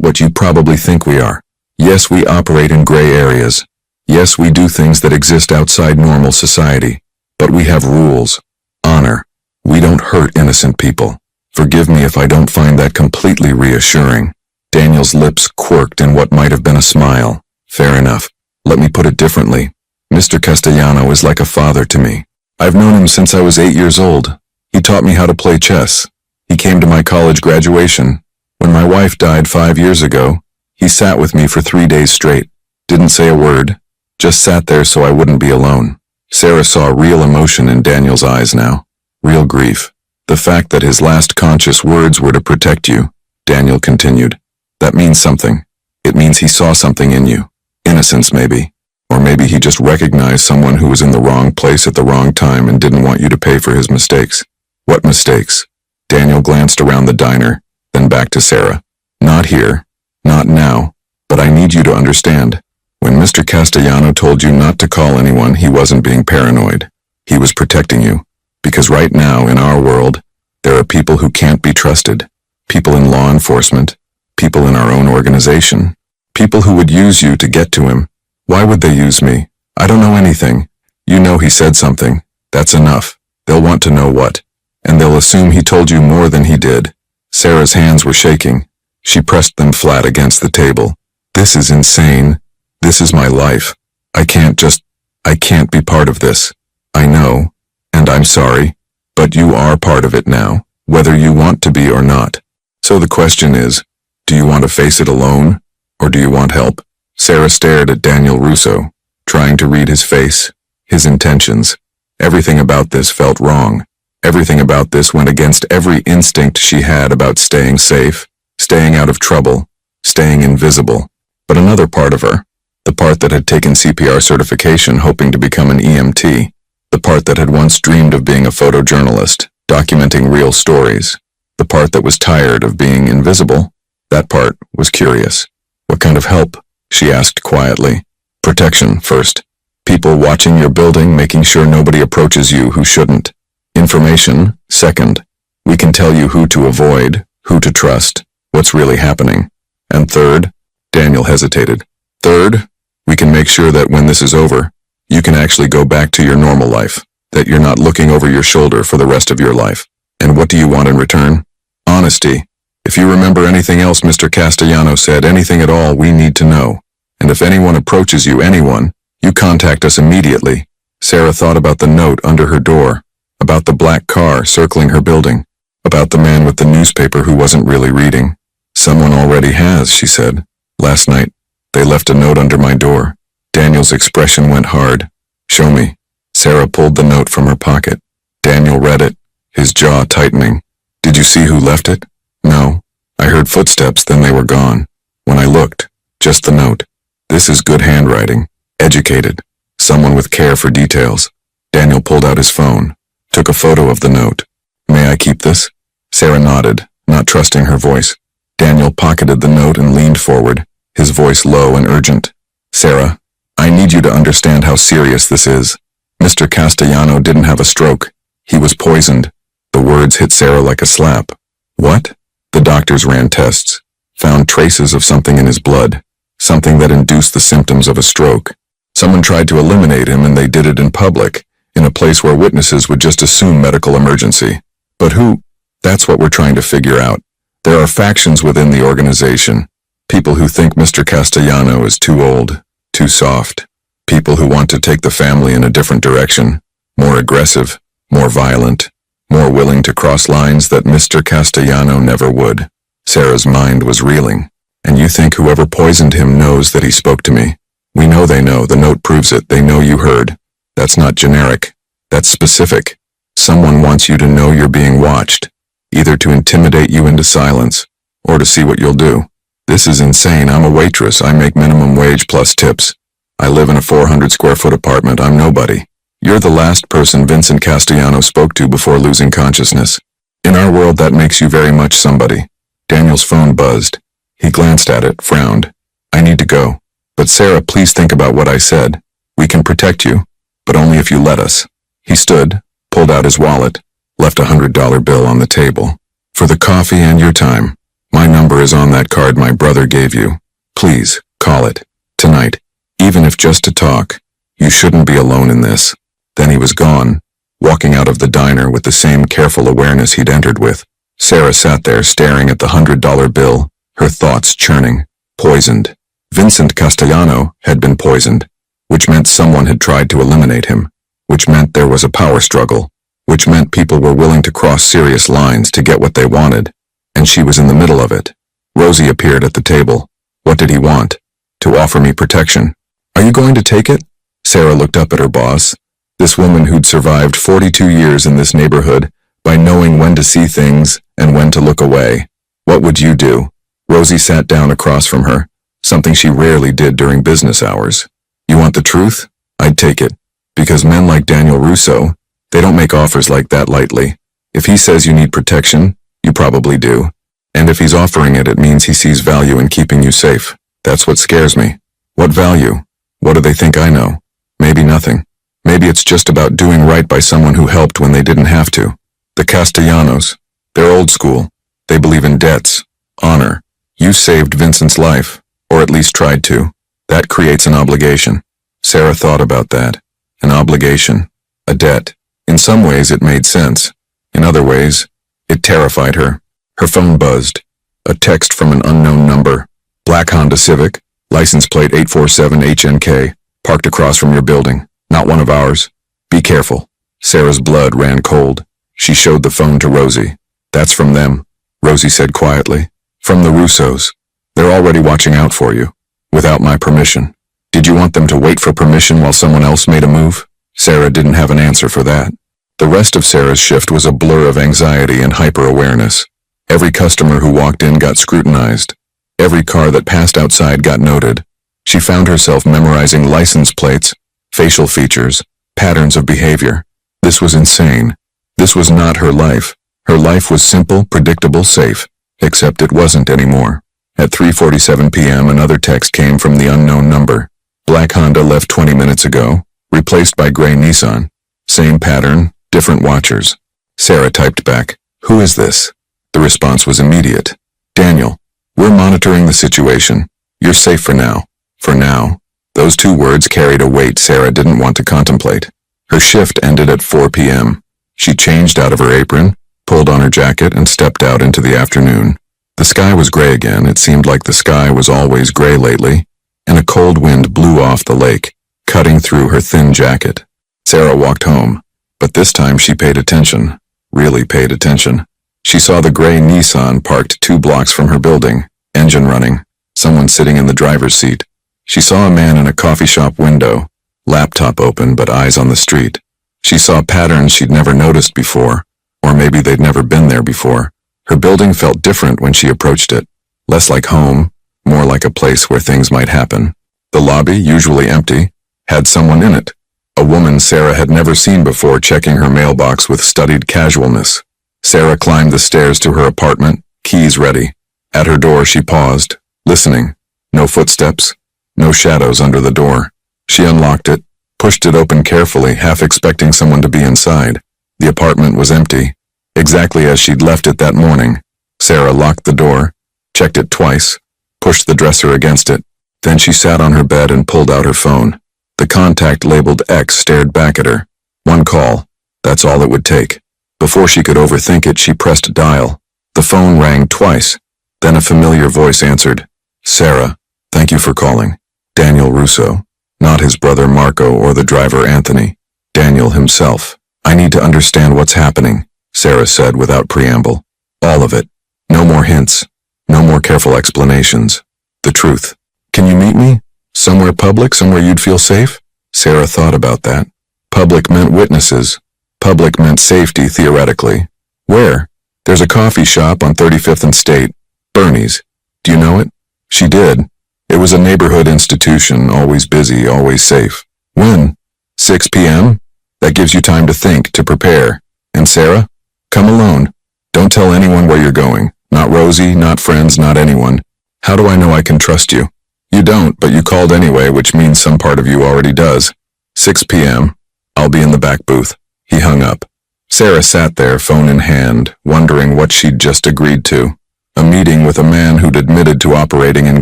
what you probably think we are. Yes, we operate in gray areas. Yes, we do things that exist outside normal society. But we have rules. Honor. We don't hurt innocent people. Forgive me if I don't find that completely reassuring. Daniel's lips quirked in what might have been a smile. Fair enough. Let me put it differently. Mr. Castellano is like a father to me. I've known him since I was 8 years old. He taught me how to play chess. He came to my college graduation. When my wife died 5 years ago, he sat with me for 3 days straight. Didn't say a word. Just sat there so I wouldn't be alone. Sarah saw real emotion in Daniel's eyes now. Real grief. The fact that his last conscious words were to protect you, Daniel continued. That means something. It means he saw something in you. Innocence, maybe. Or maybe he just recognized someone who was in the wrong place at the wrong time and didn't want you to pay for his mistakes. What mistakes? Daniel glanced around the diner, then back to Sarah. Not here. Not now. But I need you to understand. When Mr. Castellano told you not to call anyone, he wasn't being paranoid. He was protecting you. Because right now, in our world, there are people who can't be trusted. People in law enforcement. People in our own organization. People who would use you to get to him. Why would they use me? I don't know anything. You know he said something. That's enough. They'll want to know what. And they'll assume he told you more than he did. Sarah's hands were shaking. She pressed them flat against the table. This is insane. This is my life. I can't be part of this. I know, and I'm sorry, but you are part of it now, whether you want to be or not. So the question is, do you want to face it alone, or do you want help? Sarah stared at Daniel Russo, trying to read his face, his intentions. Everything about this felt wrong. Everything about this went against every instinct she had about staying safe, staying out of trouble, staying invisible. But another part of her, the part that had taken CPR certification hoping to become an EMT, the part that had once dreamed of being a photojournalist, documenting real stories, the part that was tired of being invisible, that part was curious. What kind of help? She asked quietly. Protection first. People watching your building, making sure nobody approaches you who shouldn't. Information second. We can tell you who to avoid, who to trust, what's really happening. And third, Daniel hesitated. Third, we can make sure that when this is over, you can actually go back to your normal life, that you're not looking over your shoulder for the rest of your life. And what do you want in return? Honesty. If you remember anything else Mr. Castellano said, anything at all, we need to know. And if anyone approaches you, anyone, you contact us immediately. Sarah thought about the note under her door, about the black car circling her building, about the man with the newspaper who wasn't really reading. Someone already has, she said. Last night, they left a note under my door. Daniel's expression went hard. Show me. Sarah pulled the note from her pocket. Daniel read it, his jaw tightening. Did you see who left it? No. I heard footsteps, then they were gone. When I looked, just the note. This is good handwriting. Educated. Someone with care for details. Daniel pulled out his phone, took a photo of the note. May I keep this? Sarah nodded, not trusting her voice. Daniel pocketed the note and leaned forward, his voice low and urgent. Sarah, I need you to understand how serious this is. Mr. Castellano didn't have a stroke. He was poisoned. The words hit Sarah like a slap. What? The doctors ran tests, found traces of something in his blood, something that induced the symptoms of a stroke. Someone tried to eliminate him and they did it in public, in a place where witnesses would just assume medical emergency. But who? That's what we're trying to figure out. There are factions within the organization. People who think Mr. Castellano is too old, too soft. People who want to take the family in a different direction, more aggressive, more violent, more willing to cross lines that Mr. Castellano never would. Sarah's mind was reeling. And you think whoever poisoned him knows that he spoke to me? We know they know. The note proves it. They know you heard. That's not generic. That's specific. Someone wants you to know you're being watched, either to intimidate you into silence, or to see what you'll do. This is insane. I'm a waitress. I make minimum wage plus tips. I live in a 400-square-foot apartment. I'm nobody. You're the last person Vincent Castellano spoke to before losing consciousness. In our world, that makes you very much somebody. Daniel's phone buzzed. He glanced at it, frowned. I need to go. But Sarah, please think about what I said. We can protect you, but only if you let us. He stood, pulled out his wallet, left a $100 bill on the table. For the coffee and your time. My number is on that card my brother gave you. Please, call it. Tonight. Even if just to talk. You shouldn't be alone in this. Then he was gone, walking out of the diner with the same careful awareness he'd entered with. Sarah sat there staring at the $100 bill, her thoughts churning. Poisoned. Vincent Castellano had been poisoned, which meant someone had tried to eliminate him, which meant there was a power struggle, which meant people were willing to cross serious lines to get what they wanted, and she was in the middle of it. Rosie appeared at the table. What did he want? To offer me protection. Are you going to take it? Sarah looked up at her boss, this woman who'd survived 42 years in this neighborhood by knowing when to see things and when to look away. What would you do? Rosie sat down across from her, something she rarely did during business hours. You want the truth? I'd take it. Because men like Daniel Russo, they don't make offers like that lightly. If he says you need protection, you probably do. And if he's offering it, it means he sees value in keeping you safe. That's what scares me. What value? What do they think I know? Maybe nothing. Maybe it's just about doing right by someone who helped when they didn't have to. The Castellanos. They're old school. They believe in debts, honor. You saved Vincent's life, or at least tried to. That creates an obligation. Sarah thought about that. An obligation. A debt. In some ways it made sense. In other ways, it terrified her. Her phone buzzed. A text from an unknown number. Black Honda Civic, license plate 847HNK, parked across from your building. Not one of ours. Be careful. Sarah's blood ran cold. She showed the phone to Rosie. That's from them, Rosie said quietly. From the Russos. They're already watching out for you. Without my permission. Did you want them to wait for permission while someone else made a move? Sarah didn't have an answer for that. The rest of Sarah's shift was a blur of anxiety and hyper-awareness. Every customer who walked in got scrutinized. Every car that passed outside got noted. She found herself memorizing license plates, facial features, patterns of behavior. This was insane. This was not her life. Her life was simple, predictable, safe. Except it wasn't anymore. At 3:47 p.m. another text came from the unknown number. Black Honda left 20 minutes ago, replaced by gray Nissan. Same pattern, different watchers. Sarah typed back, "Who is this?" The response was immediate. "Daniel, we're monitoring the situation. You're safe for now." For now. Those two words carried a weight Sarah didn't want to contemplate. Her shift ended at 4 p.m. She changed out of her apron, pulled on her jacket, and stepped out into the afternoon. The sky was gray again. It seemed like the sky was always gray lately, and a cold wind blew off the lake, cutting through her thin jacket. Sarah walked home, but this time she paid attention, really paid attention. She saw the gray Nissan parked 2 blocks from her building, engine running, someone sitting in the driver's seat. She saw a man in a coffee shop window, laptop open but eyes on the street. She saw patterns she'd never noticed before, or maybe they'd never been there before. Her building felt different when she approached it. Less like home, more like a place where things might happen. The lobby, usually empty, had someone in it. A woman Sarah had never seen before, checking her mailbox with studied casualness. Sarah climbed the stairs to her apartment, keys ready. At her door she paused, listening. No footsteps, no shadows under the door. She unlocked it, pushed it open carefully, half expecting someone to be inside. The apartment was empty, exactly as she'd left it that morning. Sarah locked the door, checked it twice, pushed the dresser against it. Then she sat on her bed and pulled out her phone. The contact labeled X stared back at her. One call, that's all it would take. Before she could overthink it, she pressed dial. The phone rang twice. Then a familiar voice answered. Sarah, thank you for calling. Daniel Russo. Not his brother Marco or the driver Anthony. Daniel himself. I need to understand what's happening, Sarah said without preamble. All of it. No more hints. No more careful explanations. The truth. Can you meet me? Somewhere public, somewhere you'd feel safe? Sarah thought about that. Public meant witnesses. Public meant safety, theoretically. Where? There's a coffee shop on 35th and State. Bernie's. Do you know it? She did. It was a neighborhood institution, always busy, always safe. When? 6 p.m.? That gives you time to think, to prepare. And Sarah? Come alone. Don't tell anyone where you're going. Not Rosie, not friends, not anyone. How do I know I can trust you? You don't, but you called anyway, which means some part of you already does. 6 p.m. I'll be in the back booth. He hung up. Sarah sat there, phone in hand, wondering what she'd just agreed to. A meeting with a man who'd admitted to operating in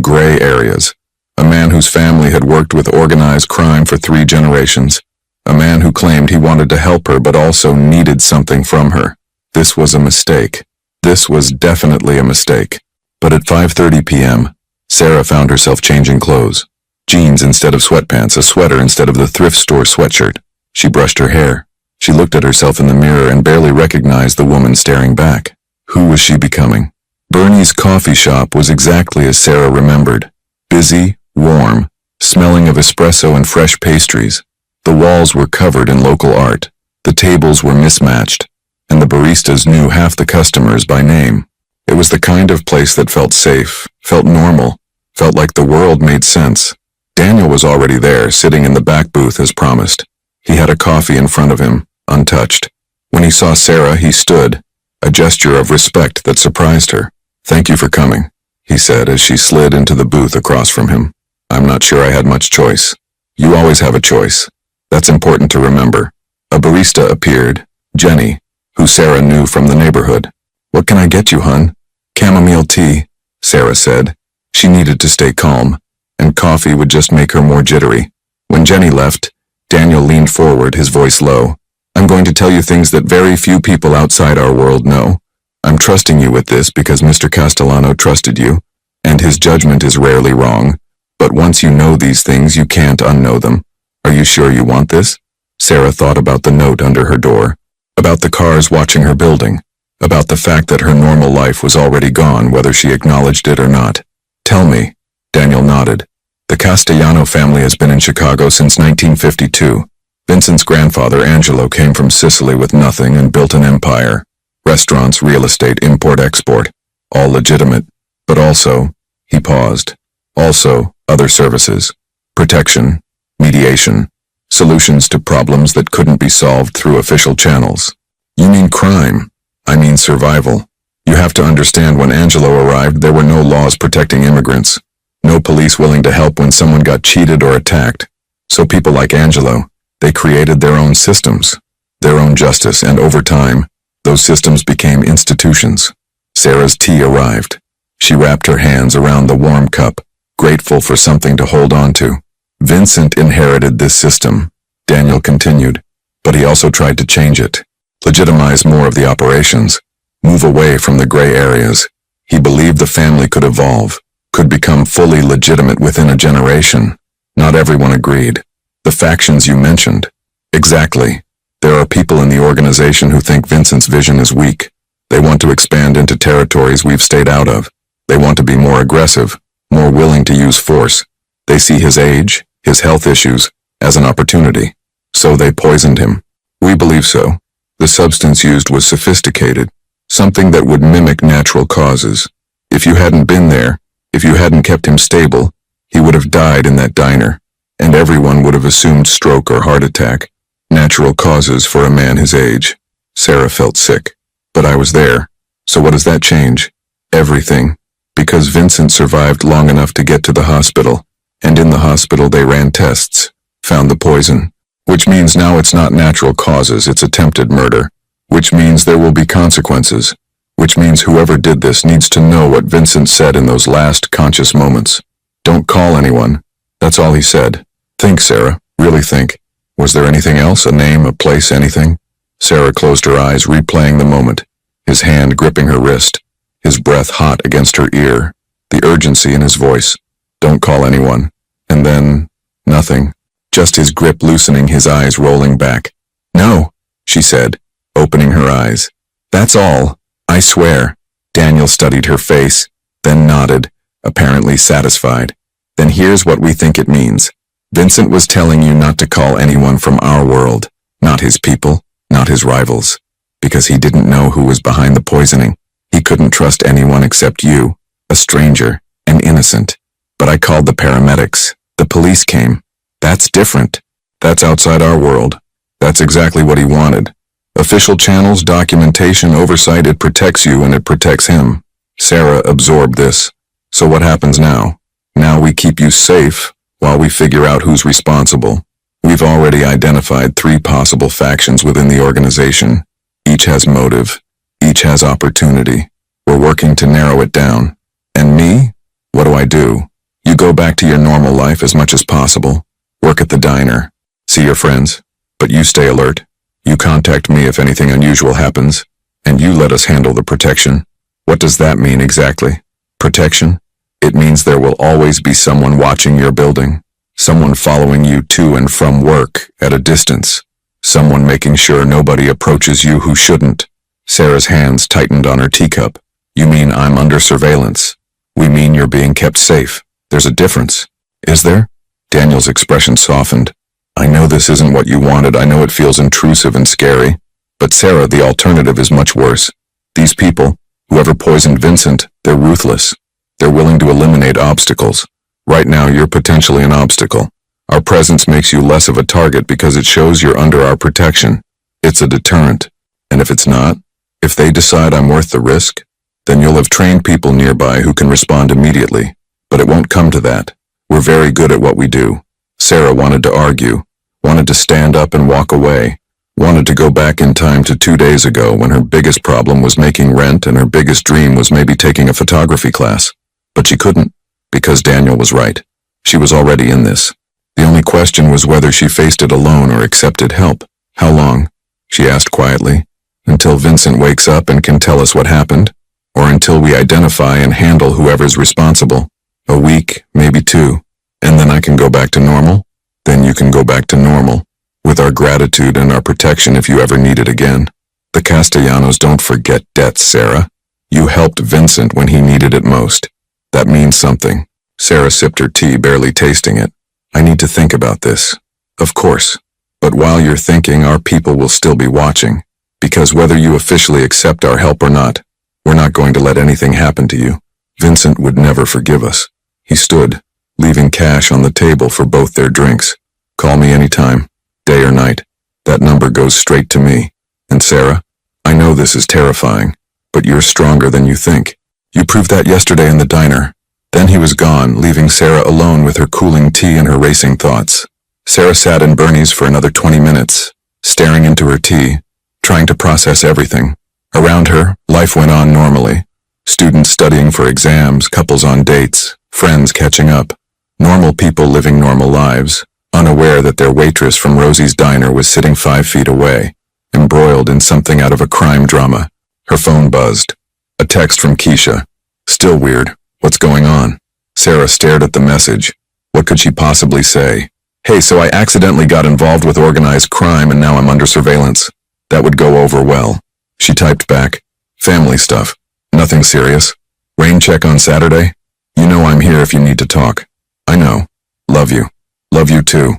gray areas. A man whose family had worked with organized crime for 3 generations. A man who claimed he wanted to help her but also needed something from her. This was a mistake. This was definitely a mistake. But at 5:30 p.m., Sarah found herself changing clothes. Jeans instead of sweatpants, a sweater instead of the thrift store sweatshirt. She brushed her hair. She looked at herself in the mirror and barely recognized the woman staring back. Who was she becoming? Bernie's coffee shop was exactly as Sarah remembered. Busy, warm, smelling of espresso and fresh pastries. The walls were covered in local art. The tables were mismatched, and the baristas knew half the customers by name. It was the kind of place that felt safe, felt normal, felt like the world made sense. Daniel was already there, sitting in the back booth as promised. He had a coffee in front of him, untouched. When he saw Sarah, he stood, a gesture of respect that surprised her. Thank you for coming, he said as she slid into the booth across from him. I'm not sure I had much choice. You always have a choice. That's important to remember. A barista appeared, Jenny, who Sarah knew from the neighborhood. What can I get you, hun? Chamomile tea, Sarah said. She needed to stay calm, and coffee would just make her more jittery. When Jenny left, Daniel leaned forward, his voice low. I'm going to tell you things that very few people outside our world know. I'm trusting you with this because Mr. Castellano trusted you, and his judgment is rarely wrong. But once you know these things, you can't unknow them. Are you sure you want this? Sarah thought about the note under her door, about the cars watching her building, about the fact that her normal life was already gone, whether she acknowledged it or not. Tell me. Daniel nodded. The Castellano family has been in Chicago since 1952. Vincent's grandfather, Angelo, came from Sicily with nothing and built an empire. Restaurants, real estate, import-export. All legitimate. But also, he paused. Also, other services. Protection. Mediation. Solutions to problems that couldn't be solved through official channels. You mean crime? I mean survival. You have to understand, when Angelo arrived, there were no laws protecting immigrants. No police willing to help when someone got cheated or attacked. So people like Angelo, they created their own systems, their own justice, and over time, those systems became institutions. Sarah's tea arrived. She wrapped her hands around the warm cup, grateful for something to hold on to. Vincent inherited this system, Daniel continued, but he also tried to change it, legitimize more of the operations, move away from the gray areas. He believed the family could evolve, could become fully legitimate within a generation. Not everyone agreed. The factions you mentioned. Exactly. There are people in the organization who think Vincent's vision is weak. They want to expand into territories we've stayed out of. They want to be more aggressive, more willing to use force. They see his age, his health issues, as an opportunity. So they poisoned him. We believe so. The substance used was sophisticated, something that would mimic natural causes. If you hadn't been there, if you hadn't kept him stable, he would have died in that diner, and everyone would have assumed stroke or heart attack, natural causes for a man his age. Sarah felt sick. But I was there. So what does that change? Everything. Because Vincent survived long enough to get to the hospital, and in the hospital they ran tests, found the poison, which means now it's not natural causes, it's attempted murder, which means there will be consequences, which means whoever did this needs to know what Vincent said in those last conscious moments. Don't call anyone. That's all he said. Think, Sarah. Really think. Was there anything else? A name, a place, anything? Sarah closed her eyes, replaying the moment, his hand gripping her wrist, his breath hot against her ear, the urgency in his voice. Don't call anyone. And then, nothing. Just his grip loosening, his eyes rolling back. No, she said, opening her eyes. That's all. I swear. Daniel studied her face, then nodded, apparently satisfied. Then here's what we think it means. Vincent was telling you not to call anyone from our world, not his people, not his rivals, because he didn't know who was behind the poisoning. He couldn't trust anyone except you, a stranger, an innocent. But I called the paramedics. The police came. That's different. That's outside our world. That's exactly what he wanted. Official channels, documentation, oversight, it protects you and it protects him. Sarah absorbed this. So what happens now? Now we keep you safe while we figure out who's responsible. We've already identified 3 possible factions within the organization. Each has motive. Each has opportunity. We're working to narrow it down. And me? What do? You go back to your normal life as much as possible. Work at the diner. See your friends. But you stay alert. You contact me if anything unusual happens. And you let us handle the protection. What does that mean exactly? Protection? It means there will always be someone watching your building. Someone following you to and from work at a distance. Someone making sure nobody approaches you who shouldn't. Sarah's hands tightened on her teacup. You mean I'm under surveillance? We mean you're being kept safe. There's a difference. Is there? Daniel's expression softened. I know this isn't what you wanted. I know it feels intrusive and scary. But Sarah, the alternative is much worse. These people, whoever poisoned Vincent, they're ruthless. They're willing to eliminate obstacles. Right now, you're potentially an obstacle. Our presence makes you less of a target because it shows you're under our protection. It's a deterrent. And if it's not, if they decide I'm worth the risk, then you'll have trained people nearby who can respond immediately. But it won't come to that. We're very good at what we do. Sarah wanted to argue, wanted to stand up and walk away, wanted to go back in time to 2 days ago when her biggest problem was making rent and her biggest dream was maybe taking a photography class. But she couldn't, because Daniel was right. She was already in this. The only question was whether she faced it alone or accepted help. How long? She asked quietly. Until Vincent wakes up and can tell us what happened? Or until we identify and handle whoever's responsible? A week, maybe 2. And then I can go back to normal? Then you can go back to normal. With our gratitude and our protection if you ever need it again. The Castellanos don't forget debts, Sarah. You helped Vincent when he needed it most. That means something. Sarah sipped her tea, barely tasting it. I need to think about this. Of course. But while you're thinking, our people will still be watching. Because whether you officially accept our help or not, we're not going to let anything happen to you. Vincent would never forgive us. He stood, leaving cash on the table for both their drinks. Call me anytime, day or night. That number goes straight to me. And Sarah, I know this is terrifying, but you're stronger than you think. You proved that yesterday in the diner. Then he was gone, leaving Sarah alone with her cooling tea and her racing thoughts. Sarah sat in Bernie's for another 20 minutes, staring into her tea, trying to process everything. Around her, life went on normally. Students studying for exams, couples on dates, friends catching up. Normal people living normal lives, unaware that their waitress from Rosie's diner was sitting 5 feet away, embroiled in something out of a crime drama. Her phone buzzed. A text from Keisha. Still weird. What's going on? Sarah stared at the message. What could she possibly say? Hey, so I accidentally got involved with organized crime and now I'm under surveillance. That would go over well. She typed back. Family stuff. Nothing serious. Rain check on Saturday? You know I'm here if you need to talk. I know. Love you. Love you too.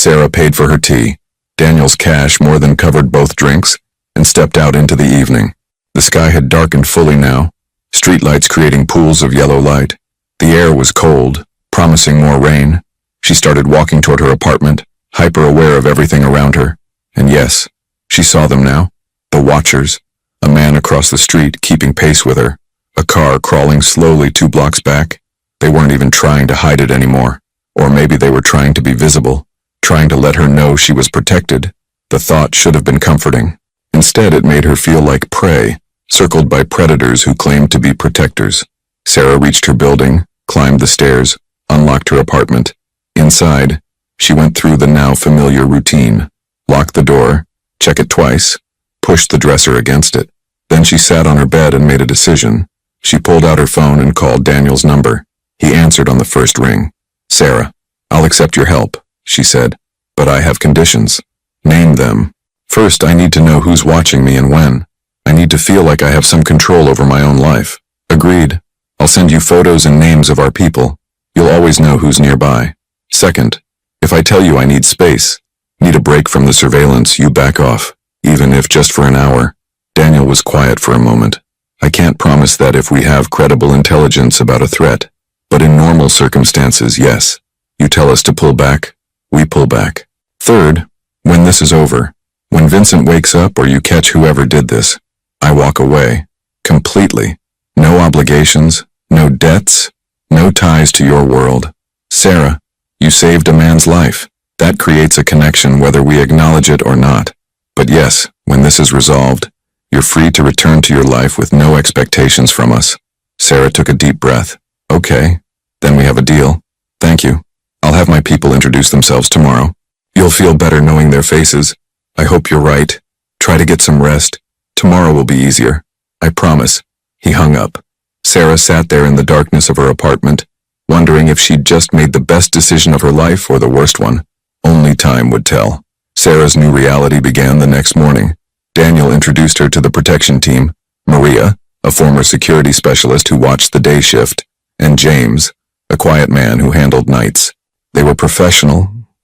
Sarah paid for her tea. Daniel's cash more than covered both drinks, and stepped out into the evening. The sky had darkened fully now, streetlights creating pools of yellow light. The air was cold, promising more rain. She started walking toward her apartment, hyper-aware of everything around her. And yes, she saw them now. The watchers. A man across the street keeping pace with her. A car crawling slowly 2 blocks back. They weren't even trying to hide it anymore. Or maybe they were trying to be visible, trying to let her know she was protected. The thought should have been comforting. Instead, it made her feel like prey, circled by predators who claimed to be protectors. Sarah reached her building, climbed the stairs, unlocked her apartment. Inside, she went through the now familiar routine. Lock the door, check it twice, push the dresser against it. Then she sat on her bed and made a decision. She pulled out her phone and called Daniel's number. He answered on the first ring. "Sarah, I'll accept your help," she said, "but I have conditions." "Name them." "First, I need to know who's watching me and when. I need to feel like I have some control over my own life." "Agreed. I'll send you photos and names of our people. You'll always know who's nearby." "Second, if I tell you I need space, need a break from the surveillance, you back off, even if just for an hour." Daniel was quiet for a moment. "I can't promise that if we have credible intelligence about a threat, but in normal circumstances, yes. You tell us to pull back, we pull back." "Third, when this is over, when Vincent wakes up or you catch whoever did this, I walk away. Completely. No obligations, no debts, no ties to your world. Sarah, you saved a man's life. That creates a connection whether we acknowledge it or not. But yes, when this is resolved, you're free to return to your life with no expectations from us." Sarah took a deep breath. "Okay, then we have a deal. Thank you. I'll have my people introduce themselves tomorrow. You'll feel better knowing their faces. I hope you're right. Try to get some rest. Tomorrow will be easier. I promise." He hung up. Sarah sat there in the darkness of her apartment, wondering if she'd just made the best decision of her life or the worst one. Only time would tell. Sarah's new reality began the next morning. Daniel introduced her to the protection team, Maria, a former security specialist who watched the day shift, and James, a quiet man who handled nights. They were professional,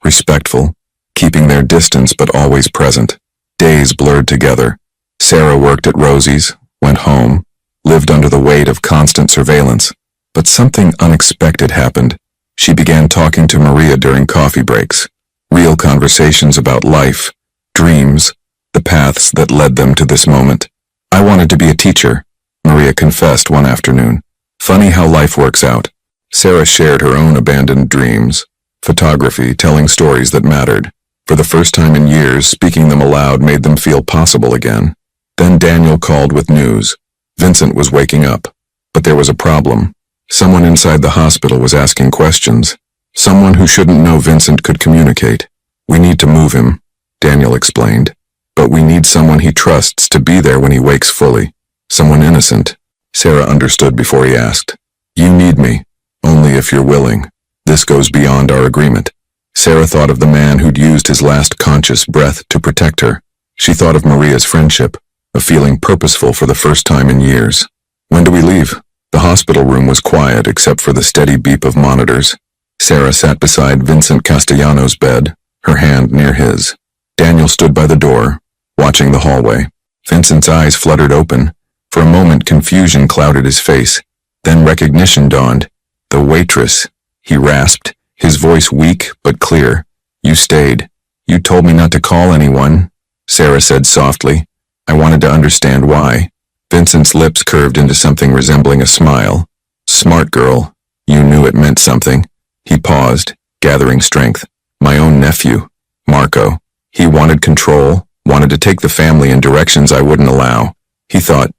respectful, keeping their distance but always present. Days blurred together. Sarah worked at Rosie's, went home, lived under the weight of constant surveillance. But something unexpected happened. She began talking to Maria during coffee breaks. Real conversations about life, dreams, the paths that led them to this moment. "I wanted to be a teacher," Maria confessed one afternoon. "Funny how life works out." Sarah shared her own abandoned dreams. Photography, telling stories that mattered. For the first time in years, speaking them aloud made them feel possible again. Then Daniel called with news. Vincent was waking up. But there was a problem. Someone inside the hospital was asking questions. Someone who shouldn't know Vincent could communicate. "We need to move him," Daniel explained. "But we need someone he trusts to be there when he wakes fully. Someone innocent." Sarah understood before he asked. "You need me, only if you're willing. This goes beyond our agreement." Sarah thought of the man who'd used his last conscious breath to protect her. She thought of Maria's friendship, a feeling purposeful for the first time in years. "When do we leave?" The hospital room was quiet except for the steady beep of monitors. Sarah sat beside Vincent Castellano's bed, her hand near his. Daniel stood by the door, watching the hallway. Vincent's eyes fluttered open. For a moment, confusion clouded his face. Then recognition dawned. "The waitress," he rasped, his voice weak but clear. "You stayed. You told me not to call anyone," Sarah said softly. "I wanted to understand why." Vincent's lips curved into something resembling a smile. "Smart girl. You knew it meant something." He paused, gathering strength. "My own nephew, Marco. He wanted control, wanted to take the family in directions I wouldn't allow. He thought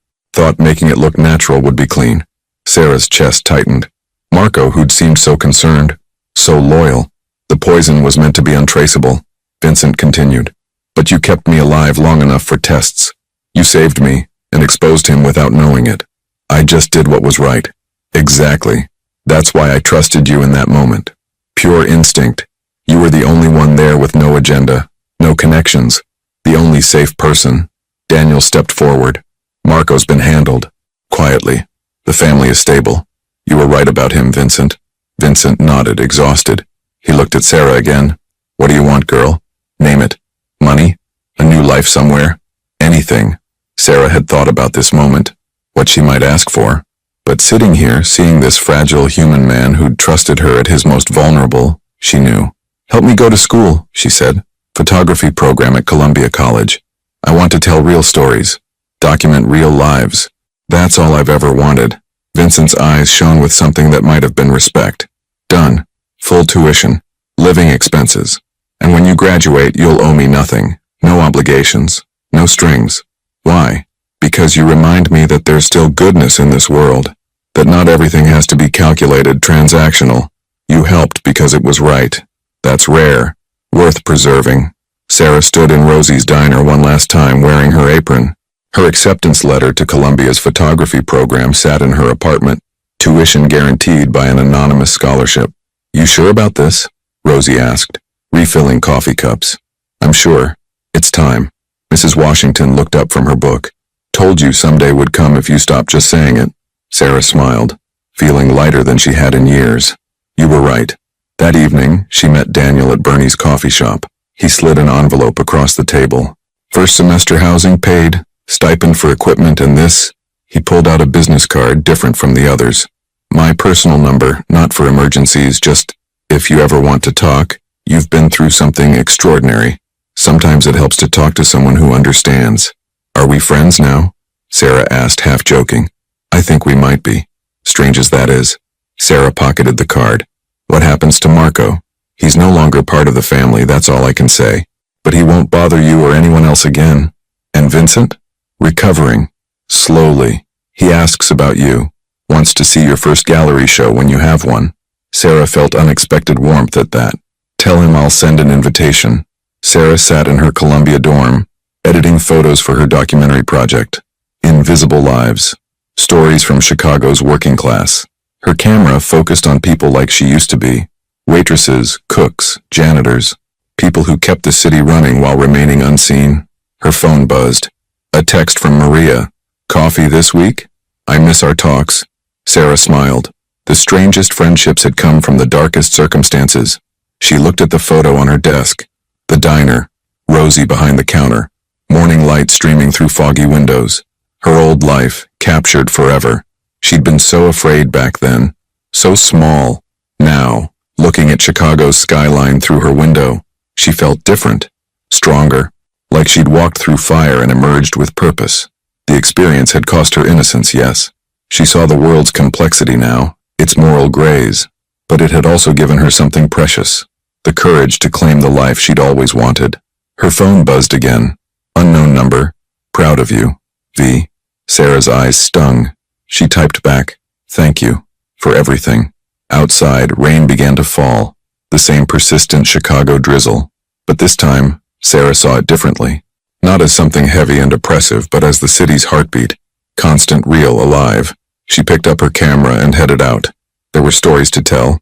making it look natural would be clean." Sarah's chest tightened. Marco, who'd seemed so concerned, so loyal. The poison was meant to be untraceable. Vincent continued. "But you kept me alive long enough for tests. You saved me and exposed him without knowing it. I just did what was right." "Exactly. That's why I trusted you in that moment. Pure instinct. You were the only one there with no agenda, no connections. The only safe person." Daniel stepped forward. "Marco's been handled. Quietly. The family is stable. You were right about him, Vincent." Vincent nodded, exhausted. He looked at Sarah again. What do you want, girl? Name it. Money? A new life somewhere? Anything. Sarah had thought about this moment, what she might ask for. But sitting here, seeing this fragile human man who'd trusted her at his most vulnerable, she knew. Help me go to school, she said. Photography program at Columbia College. I want to tell real stories. Document real lives. That's all I've ever wanted. Vincent's eyes shone with something that might have been respect. Done. Full tuition. Living expenses. And when you graduate, you'll owe me nothing. No obligations. No strings. Why? Because you remind me that there's still goodness in this world. That not everything has to be calculated, transactional. You helped because it was right. That's rare. Worth preserving. Sarah stood in Rosie's diner one last time wearing her apron. Her acceptance letter to Columbia's photography program sat in her apartment. Tuition guaranteed by an anonymous scholarship. You sure about this? Rosie asked, refilling coffee cups. I'm sure. It's time. Mrs. Washington looked up from her book. Told you someday would come if you stopped just saying it. Sarah smiled, feeling lighter than she had in years. You were right. That evening, she met Daniel at Bernie's coffee shop. He slid an envelope across the table. First semester housing paid, stipend for equipment, and this. He pulled out a business card different from the others. My personal number, not for emergencies, just if you ever want to talk, you've been through something extraordinary. Sometimes it helps to talk to someone who understands. Are we friends now? Sarah asked, half joking. I think we might be. Strange as that is. Sarah pocketed the card. What happens to Marco? He's no longer part of the family, that's all I can say. But he won't bother you or anyone else again. And Vincent? Recovering. Slowly. He asks about you. Wants to see your first gallery show when you have one. Sarah felt unexpected warmth at that. Tell him I'll send an invitation. Sarah sat in her Columbia dorm, editing photos for her documentary project. Invisible Lives. Stories from Chicago's working class. Her camera focused on people like she used to be. Waitresses, cooks, janitors. People who kept the city running while remaining unseen. Her phone buzzed. A text from Maria. Coffee this week? I miss our talks. Sarah smiled. The strangest friendships had come from the darkest circumstances. She looked at the photo on her desk. The diner. Rosie behind the counter. Morning light streaming through foggy windows. Her old life, captured forever. She'd been so afraid back then. So small. Now, looking at Chicago's skyline through her window, she felt different. Stronger. Like she'd walked through fire and emerged with purpose. The experience had cost her innocence, yes. She saw the world's complexity now, its moral grays. But it had also given her something precious. The courage to claim the life she'd always wanted. Her phone buzzed again. Unknown number. Proud of you. V. Sarah's eyes stung. She typed back, thank you, for everything. Outside, rain began to fall. The same persistent Chicago drizzle. But this time, Sarah saw it differently. Not as something heavy and oppressive, but as the city's heartbeat. Constant, real, alive. She picked up her camera and headed out. There were stories to tell.